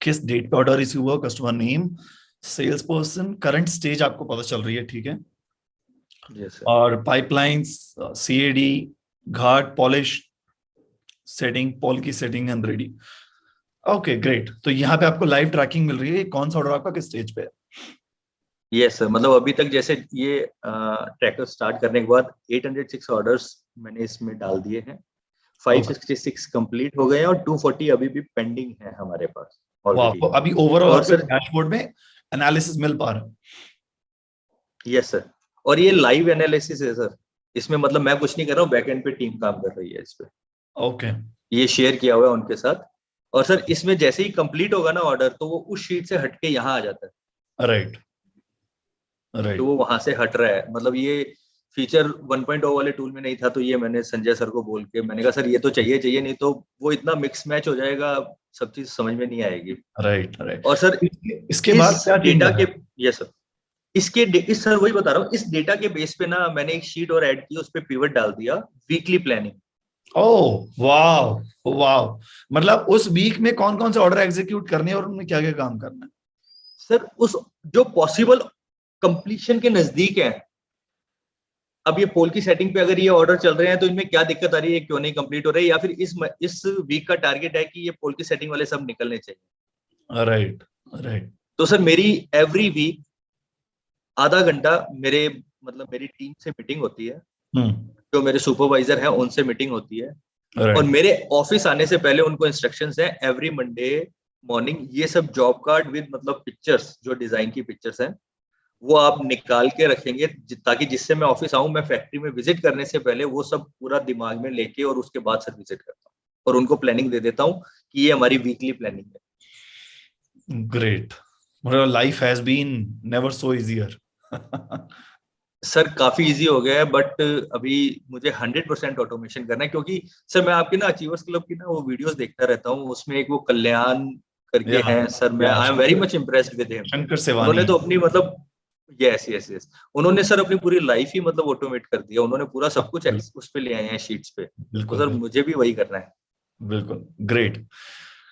किस डेट पे ऑर्डर रिसीव हुआ, customer name, sales person, current stage आपको पता चल रही है, ठीक है। Yes sir. और पाइपलाइंस, सीएडी, घाट, पॉलिश, सेटिंग, पॉल की setting and ready. Okay, great. तो यहाँ पे आपको लाइव ट्रैकिंग मिल रही है कौन सा ऑर्डर आपका किस स्टेज पे है। यस सर, मतलब अभी तक जैसे ये ट्रैकर स्टार्ट करने के बाद 806 ऑर्डर्स मैंने इसमें डाल दिए हैं, ओके, 566 कंप्लीट हो गए हैं और 240 अभी भी पेंडिंग है हमारे पास वाह। ऑलरेडी। तो अभी ओवरऑल और आपको सर डैशबोर्ड में एनालिसिस मिल पा रहा है। यस सर, और ये लाइव एनालिसिस है सर, इसमें मतलब मैं कुछ नहीं कर रहा हूँ, बैकएंड पे टीम काम कर रही है इस पे। ओके, ये शेयर किया हुआ है उनके साथ। और सर इसमें जैसे ही कंप्लीट होगा ना ऑर्डर, तो वो उस शीट से हटके यहाँ आ जाता है। राइट, तो राइट। वो वहां से हट रहा है, मतलब ये फीचर 1.0 वाले टूल में नहीं था, तो ये मैंने संजय सर को बोल के मैंने कहा सर ये तो चाहिए चाहिए, नहीं तो वो इतना मिक्स मैच हो जाएगा, सब चीज समझ में नहीं आएगी। Right, right. और सर इसके इस बाद क्या चेंज डेटा आया? के, यस सर, इस सर वही बता रहा हूँ, इस डेटा के बेस पे ना मैंने एक शीट और ऐड की, उस पे पिवट डाल दिया, वीकली प्लानिंग। ओह वाह, वाह। मतलब उस वीक में कौन कौन से ऑर्डर एग्जीक्यूट करने हैं और उनमें क्या क्या काम करना है। सर उस जो पॉसिबल कंप्लीशन के नजदीक है, अब ये पोल की सेटिंग पे अगर ये ऑर्डर चल रहे हैं तो इनमें क्या दिक्कत आ रही है, क्यों नहीं कंप्लीट हो रही है, या फिर इस वीक का टारगेट है कि ये पोल की सेटिंग वाले सब निकलने चाहिए। Right, right. तो सर मेरी एवरी वीक आधा घंटा मेरे मतलब मेरी टीम से मीटिंग होती है, हम्म। जो मेरे सुपरवाइजर हैं उनसे मीटिंग होती है। और राइट। मेरे ऑफिस आने से पहले उनको इंस्ट्रक्शंस है एवरी मंडे मॉर्निंग, ये सब जॉब कार्ड विद मतलब पिक्चर्स, जो डिजाइन की पिक्चर्स हैं वो आप निकाल के रखेंगे, ताकि जिससे मैं ऑफिस आऊं, मैं फैक्ट्री में विजिट करने से पहले वो सब पूरा दिमाग में लेके और उसके बाद सर विजिट करता हूँ और उनको प्लानिंग दे देता हूँ कि ये हमारी वीकली प्लानिंग है। ग्रेट। मतलब life has been never so easier. Sir काफी इजी हो गया है, बट अभी मुझे 100% ऑटोमेशन करना है, क्योंकि सर मैं आपकी ना अचीवर्स क्लब की ना वो वीडियोस देखता रहता हूँ, उसमें एक वो कल्याण करके या हैं सर, मैं या I am very much impressed with him. Shankar Sewani. उन्होंने तो अपनी मतलब यस यस यस, उन्होंने सर अपनी पूरी लाइफ ही मतलब ऑटोमेट कर दिया, उन्होंने पूरा सब कुछ उस पे ले आए हैं शीट्स पे, तो बिल्कुल, सर बिल्कुल, मुझे भी वही करना है। बिल्कुल। Great.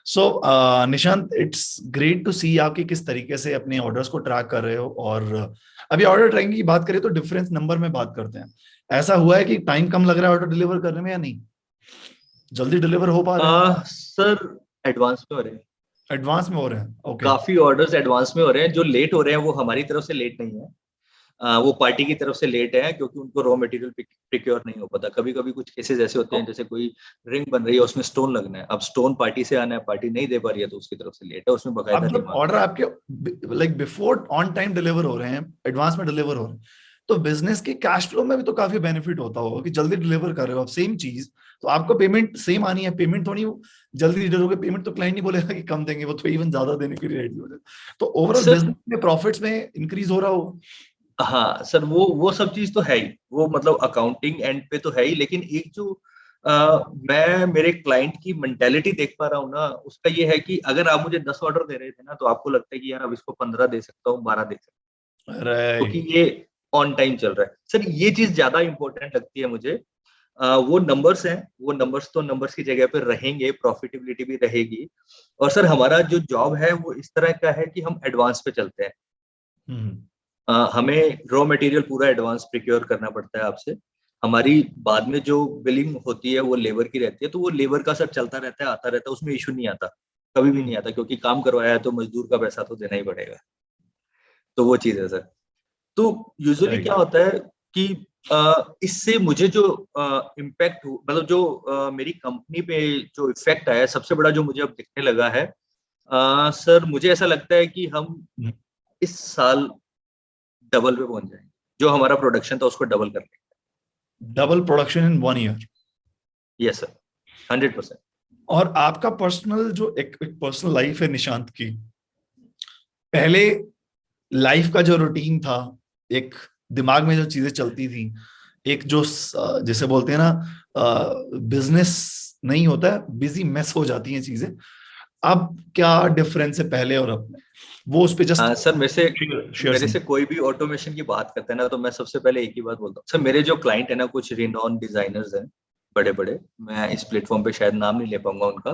So Nishant, it's great to see आपकी किस तरीके से अपने ऑर्डर्स को ट्रैक कर रहे हो। और अभी ऑर्डर ट्रैकिंग की बात करें तो डिफरेंस नंबर में बात करते हैं। ऐसा हुआ है कि टाइम कम लग रहा है ऑर्डर डिलीवर करने में या नहीं, जल्दी डिलीवर हो पा रहे हैं? सर एडवांस में हो रहे हैं, एडवांस में हो रहे हैं, ओके। काफी ऑर्डर्स एडवांस में हो रहे हैं, जो लेट हो रहे हैं वो हमारी तरफ से लेट नहीं है, वो पार्टी की तरफ से लेट है, क्योंकि उनको रॉ मटेरियल प्रिक्योर नहीं हो पाता। कभी कभी कुछ केसेस ऐसे होते हैं, जैसे कोई रिंग बन रही है उसमें स्टोन लगना है, अब स्टोन पार्टी से आना है, पार्टी नहीं दे पा रही है, तो उसकी तरफ से लेट है, उसमें बकायदा अब जब दिमाग ऑर्डर लगा। आपके like before on time deliver हो रहे हैं, एडवांस में डिलीवर हो रहे हैं, तो बिजनेस के कैश फ्लो में भी तो काफी बेनिफिट होता होगा कि जल्दी डिलीवर कर रहे हो आप सेम चीज, तो आपको पेमेंट सेम आनी है। पेमेंट थोड़ी जल्दी दोगे, पेमेंट तो क्लाइंट नहीं बोलेगा कि कम देंगे, वो तो इवन ज्यादा देने के लिए रेडी हो जाए। तो ओवरऑल सर बिजनेस में प्रॉफिट्स में इंक्रीज हो रहा हो। हाँ सर, वो सब चीज तो है ही, वो मतलब अकाउंटिंग एंड पे तो है ही, लेकिन एक जो मैं मेरे क्लाइंट की मेंटेलिटी देख पा रहा हूँ ना, उसका ये है कि अगर आप मुझे 10 ऑर्डर दे रहे थे ना, तो आपको लगता है कि यार अब इसको 15 दे सकता हूँ, 12 दे सकता हूँ, क्योंकि राइट। ये ऑन टाइम चल रहा है। सर ये चीज ज्यादा इंपॉर्टेंट लगती है मुझे। वो नंबर्स हैं, वो नंबर्स तो नंबर्स की जगह पे रहेंगे, प्रॉफिटेबिलिटी भी रहेगी। और सर हमारा जो जॉब है वो इस तरह का है कि हम एडवांस पे चलते हैं। हम्म। हमें रॉ मटेरियल पूरा एडवांस प्रिक्योर करना पड़ता है आपसे। हमारी बाद में जो बिलिंग होती है वो लेबर की रहती है, तो वो लेबर का सब चलता रहता है, आता रहता है, उसमें इशू नहीं आता, कभी भी नहीं हम्म। आता, क्योंकि काम करवाया है तो मजदूर का पैसा तो देना ही पड़ेगा। तो वो चीज है सर। तो यूजुअली क्या राइट। होता है कि इससे मुझे जो इम्पैक्ट, मतलब जो मेरी कंपनी पे जो इफेक्ट आया है, सबसे बड़ा जो मुझे अब दिखने लगा है, सर मुझे ऐसा लगता है कि हम इस साल डबल पे पहुंच जाएंगे। जो हमारा प्रोडक्शन था उसको डबल कर लेंगे। Double production in 1 year. Yes sir, 100%। और आपका पर्सनल जो एक पर्सनल लाइफ है निशांत की, पहले लाइफ का जो रूटीन था, एक दिमाग में जो चीजें चलती थी, एक जो जैसे बोलते हैं ना, बिजनेस नहीं होता है, बिजी मेस हो जाती हैं चीजें। अब क्या डिफरेंस है पहले और अब में, वो उस पे जस्ट सर शेयर मेरे सम। से कोई भी ऑटोमेशन की बात करता है ना, तो मैं सबसे पहले एक ही बात बोलता हूँ। सर मेरे जो क्लाइंट है ना, कुछ रिनॉन डिजाइनर्स हैं, बड़े बड़े, मैं इस प्लेटफॉर्म पे शायद नाम नहीं ले पाऊंगा उनका।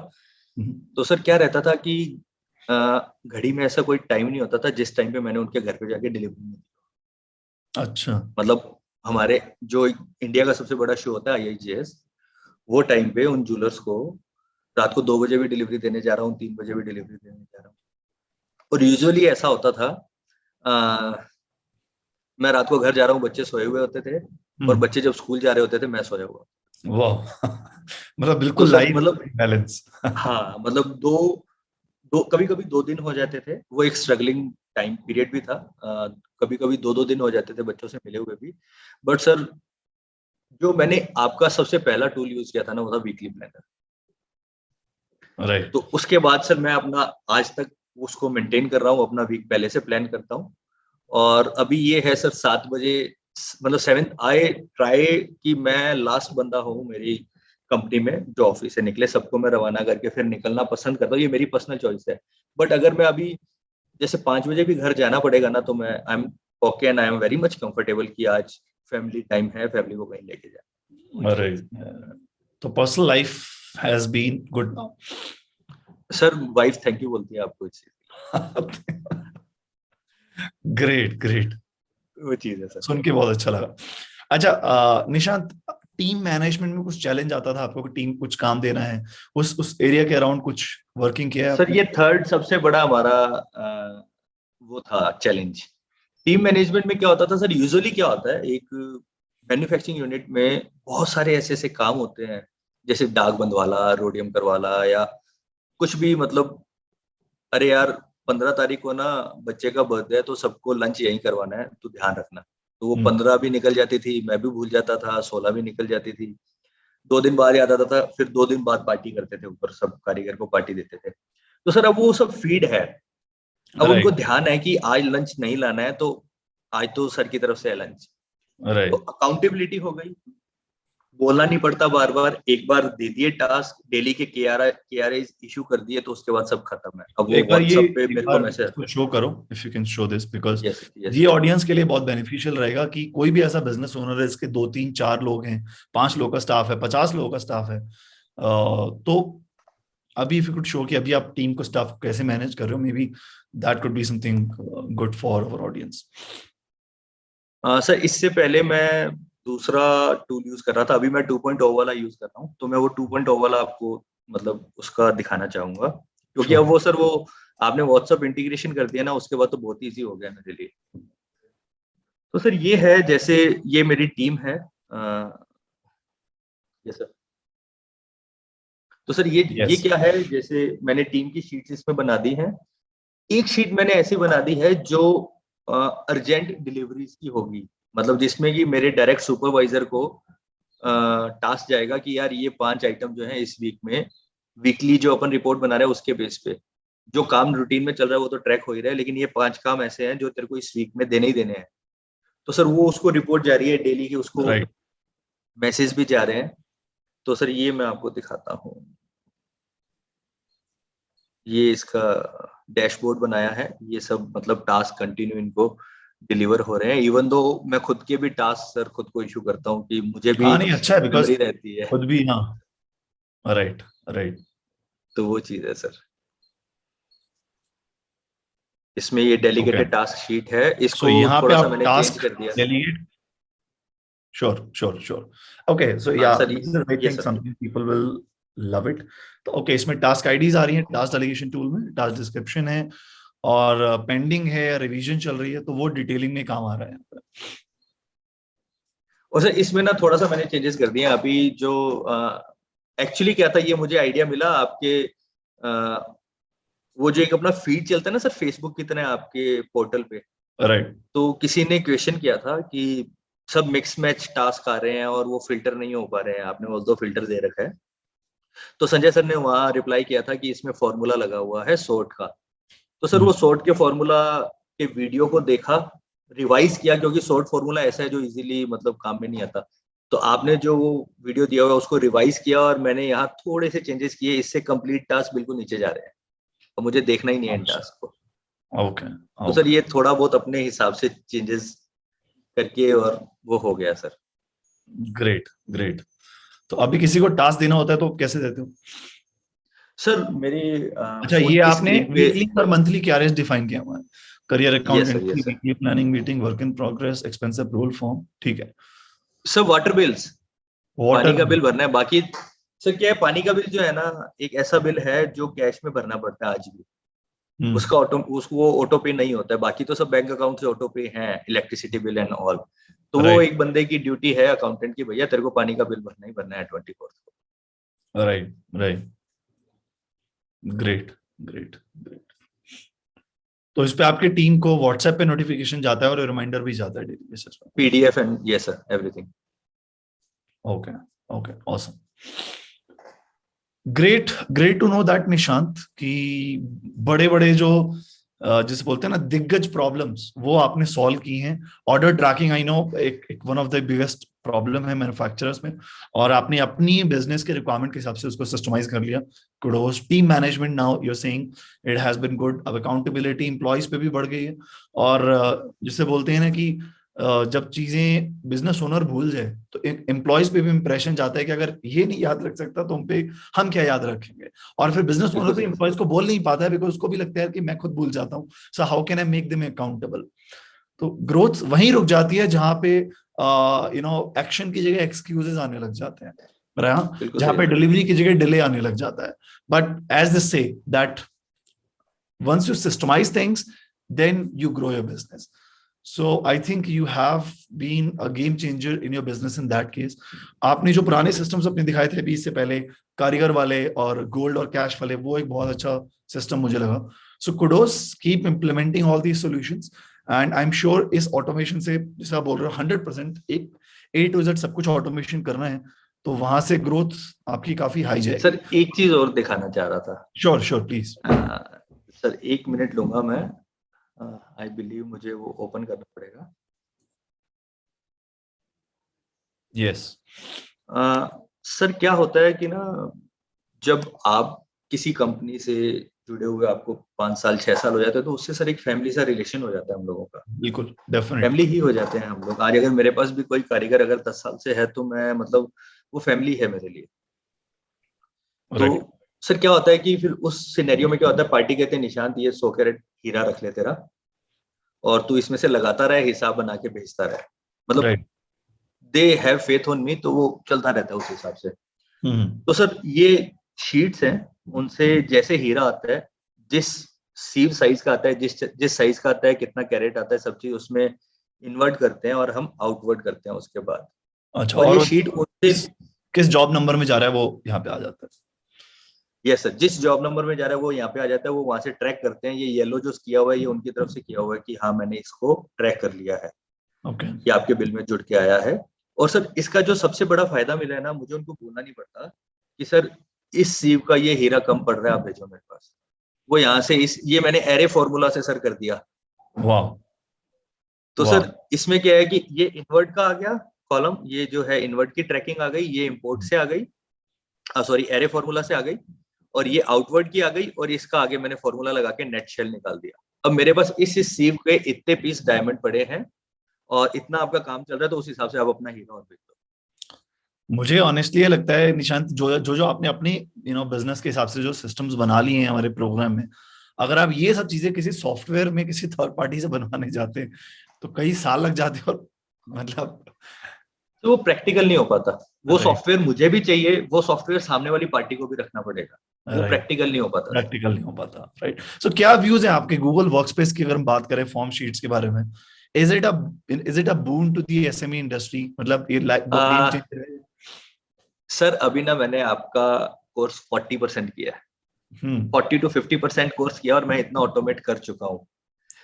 तो सर क्या रहता था कि घड़ी में ऐसा कोई टाइम नहीं होता था जिस टाइम पे मैंने उनके घर पे जाके डिलीवरी नहीं दी। अच्छा। मतलब हमारे जो इंडिया का सबसे बड़ा शो होता है IIGS, वो टाइम पे उन ज्वेलर्स को रात को 2 बजे भी डिलीवरी देने जा रहा हूँ, 3 बजे भी डिलीवरी देने जा रहा हूँ। और यूजुअली ऐसा होता था, मैं रात को घर जा रहा हूँ, बच्चे सोए हुए होते थे, और हम्म। बच्चे जब स्कूल जा रहे होते थे मैं सोया हुआ। वाह। मतलब तो बिल्कुल सर लाइफ मतलब, बैलेंस। हाँ मतलब दो दो कभी कभी 2 दिन हो जाते थे, वो एक स्ट्रगलिंग टाइम पीरियड भी था। कभी कभी 2-2 दिन हो जाते थे बच्चों से मिले हुए भी। बट सर जो मैंने आपका सबसे पहला टूल यूज किया था ना, वो था वीकली प्लानर। तो राइट। उसके बाद सर मैं अपना आज तक उसको मेंटेन कर रहा हूँ, अपना वीक पहले से प्लान करता हूँ। और अभी ये है सर 7 बजे, मतलब 7 आई ट्राई कि मैं लास्ट बंदा हूँ मेरी कंपनी में जो ऑफिस से निकले, सबको मैं रवाना करके फिर निकलना पसंद करता हूँ, ये मेरी पर्सनल चॉइस है। बट अगर मैं अभी जैसे 5 बजे भी घर जाना पड़ेगा ना, तो मैं I am okay and I am very much comfortable कि आज फैमिली टाइम है, फैमिली को कहीं लेके जाए, वो चीज है। राइट। तो personal life has been good now. Sir wife thank you बोलती है आपको इस चीज ग्रेट ग्रेट। की। वो चीज है सर। सुन के बहुत अच्छा लगा। अच्छा, निशांत, टीम मैनेजमेंट में कुछ चैलेंज आता था आपको कि टीम कुछ काम देना है, उस एरिया के अराउंड कुछ वर्किंग किया है सर आपने? ये थर्ड सबसे बड़ा हमारा वो था चैलेंज। टीम मैनेजमेंट में क्या होता था सर, यूजुअली क्या होता है, एक मैन्युफैक्चरिंग यूनिट में बहुत सारे ऐसे ऐसे काम होते हैं, जैसे दाग बंधवाला, रोडियम करवाला, या कुछ भी, मतलब अरे यार 15 तारीख को ना बच्चे का बर्थडे है, तो सबको लंच यहीं करवाना है, तो ध्यान रखना। तो वो हम्म। 15 भी निकल जाती थी, मैं भी भूल जाता था, 16 भी निकल जाती थी। 2 दिन बाद याद आता था, फिर 2 दिन बाद पार्टी करते थे, ऊपर सब कारीगर को पार्टी देते थे। तो सर अब वो सब फीड है, अब उनको राइट। ध्यान है कि आज लंच नहीं लाना है, तो आज तो सर की तरफ से है लंच। तो राइट। अकाउंटेबिलिटी हो गई, बोलना नहीं पड़ता बार बार, एक बार दे दिए टास्क, डेली के के आर इशू कर दिए, तो उसके बाद सब खत्म है। अब तो वो एक बार ये, व्हाट्सएप पे एक मेरे को बार मैसेज इसको आते हैं। शो करो, if you can show this, because yes yes ये सर। ऑडियंस के लिए बहुत बेनिफिशियल रहेगा कि कोई भी ऐसा बिजनेस ओनर है इसके 2 3 4 लोग हैं, 5 लोग का स्टाफ है, 50 लोगों का स्टाफ है, तो अभी इफ यू कुड शो कि अभी आप टीम को, स्टाफ कैसे मैनेज कर रहे हो, may be that could be something good for our audience. Sir इससे पहले मैं दूसरा टूल यूज कर रहा था, अभी मैं 2.0 वाला यूज कर रहा हूँ, तो मैं वो 2.0 वाला आपको मतलब उसका दिखाना चाहूंगा, क्योंकि अब श्योर। वो सर वो आपने व्हाट्सएप इंटीग्रेशन कर दिया ना, उसके बाद तो बहुत ईजी हो गया मेरे लिए। तो सर ये है, जैसे ये मेरी टीम है। ये सर, तो सर ये यस। क्या है, जैसे मैंने टीम की शीट्स इसमें बना दी हैं। एक शीट मैंने ऐसी बना दी है जो अर्जेंट डिलीवरीज की होगी, मतलब जिसमें कि मेरे डायरेक्ट सुपरवाइजर को टास्क जाएगा कि यार ये 5 आइटम जो है इस वीक में, वीकली जो अपन रिपोर्ट बना रहे हैं उसके बेस पे, जो काम रूटीन में चल रहा है वो तो ट्रैक हो ही रहा है, लेकिन ये 5 काम ऐसे हैं जो तेरे को इस वीक में देने ही देने हैं। तो सर वो उसको रिपोर्ट जा रही है डेली की, उसको राइट मैसेज भी जा रहे हैं। तो सर ये मैं आपको दिखाता हूँ, ये इसका डैशबोर्ड बनाया है, ये सब मतलब टास्क कंटिन्यू इनको डिलीवर हो रहे हैं। इवन दो मैं खुद के भी टास्क सर खुद को इशू करता हूँ कि मुझे भी हाँ नहीं अच्छा है बिकॉज मेमोरी रहती है, खुद भी हाँ राइट राइट तो वो चीज है सर। इसमें ये ओके डेलीगेटेड टास्क शीट है, सो इसको यहाँ पे थोड़ा सा आप मैंने चेंज टास्क कर दिया है। डेलीगेट sure okay so हाँ yeah sir, this is I ये think sir. something people will love it तो ओके इसमें टास्क आईडीज आ रही हैं टास्क डेलीगेशन टूल में टास्क डिस्क्रिप्शन है और पेंडिंग है या रिवीजन चल रही है तो वो डिटेलिंग में काम आ रहा है यहाँ पे और सर इसमें ना थोड़ा सा मैंने चेंजेस कर दिए हैं। अभी जो एक्चुअली क्या था, ये मुझे आइडिया मिला आपके वो जो एक अपना फीड चलता है ना सर फेसबुक की तरह आपके पोर्टल पे, राइट तो किसी ने क्वेश्चन किया था कि सब मिक्स मैच टास्क आ रहे हैं और वो फिल्टर नहीं हो पा रहे हैं, आपने वो दो फिल्टर दे रखा है। तो संजय सर ने वहां रिप्लाई किया था कि इसमें फॉर्मूला लगा हुआ है सॉर्ट का। तो सर वो सॉर्ट के फॉर्मूला के वीडियो को देखा, रिवाइज किया, क्योंकि सॉर्ट फॉर्मूला ऐसा है जो इजीली मतलब काम में नहीं आता। तो आपने जो वो वीडियो दिया हुआ है उसको रिवाइज किया और मैंने यहाँ थोड़े से चेंजेस किए, इससे कंप्लीट टास्क बिल्कुल नीचे जा रहे हैं और मुझे देखना ही नहीं है इन अच्छा टास्क को। ओके तो सर ओके ये थोड़ा बहुत अपने हिसाब से चेंजेस करके और वो हो गया सर। ग्रेट ग्रेट तो अभी किसी को टास्क देना होता है तो कैसे देते हो सर मेरी अच्छा फोन ये की आपने स्क्रीन पे, वीकली और मंथली क्या रेस डिफाइन किया हुआ है career account yes sir entry yes sir. Weekly planning meeting work in progress expense approval form ठीक है सर वाटर बिल्स, पानी वाटर का बिल भरना है बाकी। सर क्या है, पानी का बिल जो है ना, एक ऐसा बिल है जो कैश में भरना पड़ता है आज भी। उसका ऑटो उसको वो ऑटो पे नहीं होता है, बाकी तो सब बैंक अकाउंट से ऑटो पे है, इलेक्ट्रिसिटी बिल एंड ऑल। तो वो राइट एक बंदे की ड्यूटी है अकाउंटेंट की, भैया तेरे को पानी का बिल भरना ही भरना है 24 को। Right right great great great तो इस पे आपकी टीम को व्हाट्सएप पे नोटिफिकेशन जाता है और रिमाइंडर भी जाता है डेली बेसिस पे PDF and yes sir everything. Okay okay awesome great great to know that Nishant कि बड़े बड़े जो जिसे बोलते हैं ना दिग्गज प्रॉब्लम्स वो आपने सॉल्व की हैं ऑर्डर ट्रैकिंग आई नो एक one of the biggest problem है मैन्युफैक्चरर्स में और आपने अपनी बिजनेस के रिक्वायरमेंट के हिसाब से उसको सिस्टमाइज कर लिया kudos team management now you are saying it has been good अब अकाउंटेबिलिटी एम्प्लॉयज पे भी बढ़ गई है और जिसे बोलते हैं ना कि जब चीजें बिजनेस ओनर भूल जाए तो एम्प्लॉयज पे भी इंप्रेशन जाता है कि अगर ये नहीं याद रख सकता तो हम पे हम क्या याद रखेंगे और फिर बिजनेस ओनर बिल्कुल भी सही एम्प्लॉयज को बोल नहीं पाता है बिकॉज उसको भी लगता है कि मैं खुद भूल जाता हूँ so how can I make them accountable तो ग्रोथ वहीं रुक जाती है जहां पे एक्शन की जगह एक्सक्यूजेस आने लग जाते हैं बिल्कुल जहां सही पे सर। डिलीवरी की जगह डिले आने लग जाता है but as this say that once you systemize things then you grow your business so I think you have been a game changer in your business in that case आपने जो पुराने systems अपने दिखाए थे अभी इससे पहले कारीगर वाले और गोल्ड और कैश वाले वो एक बहुत अच्छा सिस्टम मुझे लगा so kudos keep implementing all these solutions and I am sure इस ऑटोमेशन से जैसे आप बोल रहे हो 100% एक ए टू जेड सब कुछ ऑटोमेशन करना है तो वहां से ग्रोथ आपकी काफी हाई जाएगी सर एक चीज और दिखाना चाह रहा था। Sure sure please sir 1 minute लूंगा मैं, आई बिलीव मुझे वो ओपन करना पड़ेगा। यस सर क्या होता है कि ना, जब आप किसी कंपनी से जुड़े हुए आपको 5 साल 6 साल हो जाते हैं तो उससे सर एक फैमिली सा रिलेशन हो जाता है हम लोगों का, बिल्कुल डेफिनेटली फैमिली ही हो जाते हैं हम लोग। आज अगर मेरे पास भी कोई कारीगर अगर 10 साल से है तो मैं मतलब वो फैमिली है मेरे लिए। तो राइट सर क्या होता है कि फिर उस सिनेरियो में क्या होता है, पार्टी कहते हैं निशांत ये 100 कैरेट हीरा रख ले तेरा और तू इसमें से लगाता रहे, हिसाब बना के भेजता रहे, मतलब right they have faith on me, तो वो चलता रहता है उस हिसाब से। हम्म तो सर ये शीट्स हैं, उनसे जैसे हीरा आता है, जिस सीव साइज का आता है, जिस जिस साइज का आता है, कितना कैरेट आता है, सब चीज उसमें इन्वर्ट करते हैं और हम आउटवर्ट करते हैं उसके बाद। अच्छा और और ये वो शीट उनसे, किस किस जॉब नंबर में जा रहा है वो यहाँ पे आ जाता यस सर, जिस जॉब नंबर में जा रहा है वो यहाँ पे आ जाता है, वो वहां से ट्रैक करते हैं। ये येलो जो किया हुआ है ये उनकी तरफ से किया हुआ है कि हाँ मैंने इसको ट्रैक कर लिया है, है ओके ये आपके बिल में जुड़ के आया है। और सर इसका जो सबसे बड़ा फायदा मिला है ना, मुझे उनको बोलना नहीं पड़ता कि सर इस सीव का ये हीरा कम पड़ रहा है, आप भेजो मेरे पास। वो यहाँ से इस ये मैंने एरे फॉर्मूला से सर कर दिया। वाह तो सर इसमें क्या है कि ये इनवर्ट का आ गया कॉलम, ये जो है इनवर्ट की ट्रैकिंग आ गई, ये इंपोर्ट से आ गई, सॉरी एरे फॉर्मूला से आ गई, और ये आउटवर्ड की आ गई, और इसका आगे मैंने फॉर्मूला लगा के नेट शेल निकाल दिया। अब मेरे पास इस सीव के इतने पीस डायमंड पड़े हैं और इतना आपका काम चल रहा है, तो उस हिसाब से आप अपना हीरो और बेच दो। मुझे ऑनेस्टली ये लगता है निशांत, जो आपने अपनी बिजनेस के हिसाब से जो सिस्टम्स बना लिए हैं हमारे प्रोग्राम में, अगर आप ये सब चीजें किसी सॉफ्टवेयर में किसी थर्ड पार्टी से बनवाने जाते हैं तो कई साल लग जाते हैं, और मतलब तो वो प्रैक्टिकल नहीं हो पाता। वो सॉफ्टवेयर मुझे भी चाहिए, वो सॉफ्टवेयर सामने वाली पार्टी को भी रखना पड़ेगा, वो प्रैक्टिकल नहीं हो पाता। प्रैक्टिकल नहीं हो पाता, राइट। सो क्या व्यूज हैं आपके गूगल वर्कस्पेस की, अगर हम बात करें फॉर्म शीट्स के बारे में? Is it a boon to the SME industry? मतलब ये गेम चेंजर है? सर अभी ना मैंने आपका कोर्स 40% किया है, 40 to 50% कोर्स किया, और मैं इतना ऑटोमेट कर चुका हूँ।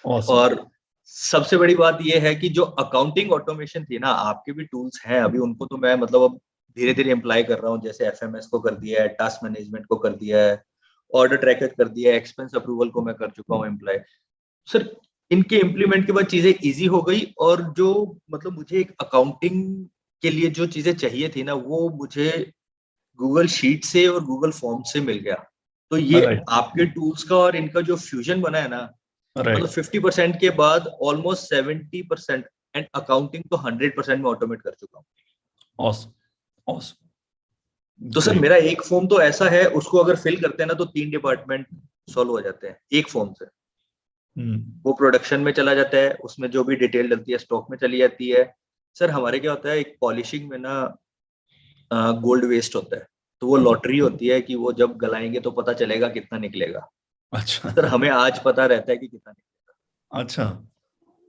awesome. और सबसे बड़ी बात यह है कि जो अकाउंटिंग ऑटोमेशन थी ना, आपके भी टूल्स हैं अभी, उनको तो मैं मतलब अब धीरे धीरे अप्लाई कर रहा हूँ। जैसे एफएमएस को कर दिया है, टास्क मैनेजमेंट को कर दिया है, ऑर्डर ट्रैकर कर दिया है, एक्सपेंस अप्रूवल को मैं कर चुका हूँ एम्प्लॉय। सर इनके इम्प्लीमेंट के बाद चीजें इजी हो गई, और जो मतलब मुझे एक अकाउंटिंग के लिए जो चीजें चाहिए थी ना, वो मुझे गूगल शीट से और गूगल फॉर्म से मिल गया। तो ये आपके टूल्स का और इनका जो फ्यूजन बना है ना, मतलब 50% के बाद ऑलमोस्ट 70%, एंड अकाउंटिंग तो 100% में ऑटोमेट कर चुका हूँ। तो सर मेरा एक फॉर्म तो ऐसा है, उसको अगर फिल करते हैं ना तो 3 डिपार्टमेंट सॉल्व हो जाते हैं एक फॉर्म से। वो प्रोडक्शन में चला जाता है, उसमें जो भी डिटेल डलती है स्टॉक में चली जाती है। सर हमारे क्या होता है, एक पॉलिशिंग में ना गोल्ड वेस्ट होता है, तो वो लॉटरी होती है कि वो जब गलाएंगे तो पता चलेगा कितना निकलेगा। अच्छा सर हमें आज पता रहता है कि कितना निकलेगा। अच्छा,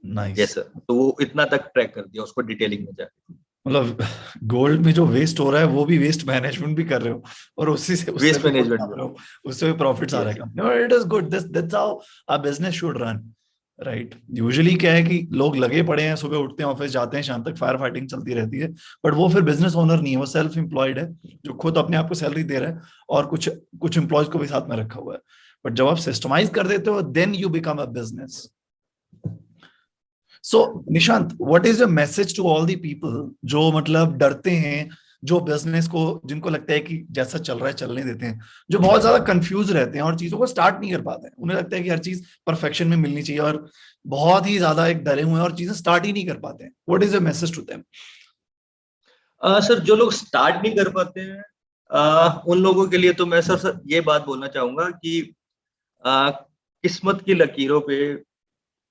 नाइस। यस सर, तो वो इतना तक ट्रैक कर दिया उसको डिटेलिंग में जाके। मतलब गोल्ड में जो वेस्ट हो रहा है वो भी वेस्ट मैनेजमेंट भी कर रहे हो, और उसी से उससे वेस्ट भी मैनेजमेंट कर रहे हो, उससे भी प्रॉफिट्स आ रहा है company. It is good, that's how a business should run, right. Usually क्या है कि लोग लगे पड़े हैं, सुबह उठते हैं, ऑफिस जाते हैं, शाम तक फायर फाइटिंग चलती रहती है, बट वो फिर बिजनेस ओनर नहीं है, वो सेल्फ एम्प्लॉयड है जो खुद अपने आप को सैलरी दे रहा है और कुछ कुछ एम्प्लॉयज को भी साथ में रखा हुआ है। बट जब आप सिस्टमाइज कर देते हो then you become a business. So Nishant, what is your message to all the people जो मतलब डरते हैं, जो बिजनेस को, जिनको लगता है कि जैसा चल रहा है चलने देते हैं, जो बहुत ज्यादा कंफ्यूज रहते हैं और चीजों को स्टार्ट नहीं कर पाते हैं, उन्हें लगता है कि हर चीज परफेक्शन में मिलनी चाहिए, और बहुत ही ज्यादा एक डरे हुए हैं और चीजें स्टार्ट ही नहीं कर पाते हैं? What is your message to them? Sir जो लोग स्टार्ट नहीं कर पाते हैं, उन लोगों के लिए तो मैं सर ये बात बोलना चाहूंगा कि किस्मत की लकीरों पे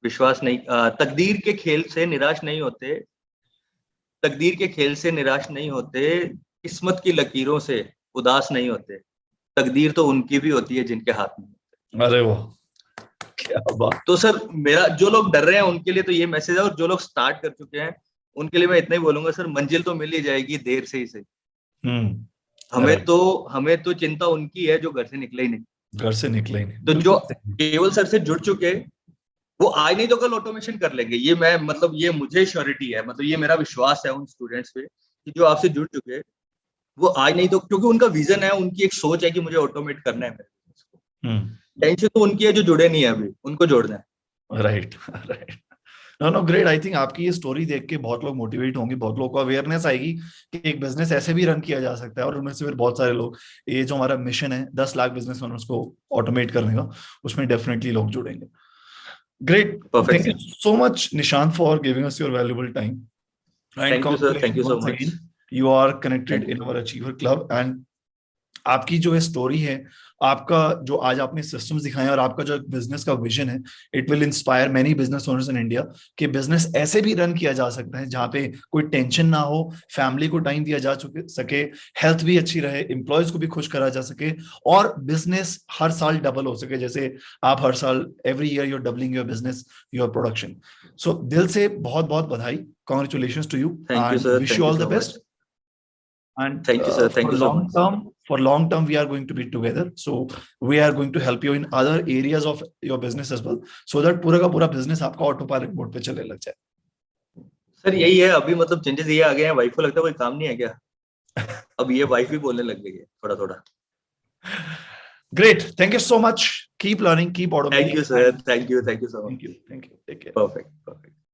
विश्वास नहीं, तकदीर के खेल से निराश नहीं होते, तकदीर के खेल से निराश नहीं होते, किस्मत की लकीरों से उदास नहीं होते, तकदीर तो उनकी भी होती है जिनके हाथ में होती है। अरे वाह, क्या बात। तो सर मेरा, जो लोग डर रहे हैं उनके लिए तो ये मैसेज है, और जो लोग स्टार्ट कर चुके हैं उनके लिए मैं इतना ही बोलूंगा, सर मंजिल तो मिल ही जाएगी, देर से ही सही। right. हमें तो चिंता उनकी है जो घर से निकले ही नहीं। घर से निकले ही नहीं, तो जो बिल्कुल सही। केवल सर से जुड़ चुके, वो आज नहीं तो कल ऑटोमेशन कर लेंगे, ये मैं मतलब ये मुझे श्योरिटी है, मतलब ये मेरा विश्वास है उन स्टूडेंट्स पे कि जो आपसे जुड़ चुके, वो आज नहीं तो, क्योंकि उनका विजन है, उनकी एक सोच है कि मुझे ऑटोमेट करना है मेरे बिजनेस को। टेंशन तो उनकी है जो जुड़े नहीं है अभी, उनको जोड़ना है। Right right. No no, great. I think आपकी ये स्टोरी देख के बहुत लोग मोटिवेट होंगे, बहुत लोगों को अवेयरनेस आएगी कि एक बिजनेस ऐसे भी रन किया जा सकता है, और उनमें से फिर बहुत सारे लोग, ये जो हमारा मिशन है 10 लाख बिजनेस ओनर्स को ऑटोमेट करने का, उसमें डेफिनेटली लोग जुड़ेंगे। Great. Thank you perfect. So much Nishant for giving us your valuable time, and thank you sir, thank congratulation you so once much. Again, you are connected thank you. In our achiever club. एंड आपकी जो है story है, आपका जो आज आपने systems दिखाए और आपका जो बिजनेस का विजन है, it will inspire many business owners in India कि बिजनेस ऐसे भी रन किया जा सकता है जहां पे कोई टेंशन ना हो, फैमिली को टाइम दिया जा सके, हेल्थ भी अच्छी रहे, एम्प्लॉयज को भी खुश करा जा सके, और बिजनेस हर साल डबल हो सके, जैसे आप हर साल every year you are doubling your business, your production. So दिल से बहुत बहुत बधाई, congratulation to you, thank you and sir, wish you thank you all the so much. Best. And thank you sir, thank you so much. for long term we are going to be together, so we are going to help you in other areas of your business as well, so that पूरा का पूरा business आपका auto pilot mode पे चलने लग जाए। Sir यही है अभी, मतलब चेंजेस ये आ गए हैं, वाइफ को लगता है कोई काम नहीं है क्या, अब ये वाइफ भी बोलने लग गई है थोड़ा थोड़ा। Great, thank you so much, keep learning, keep thank automating, you sir, and thank you so thank much. you, take care। Perfect, perfect.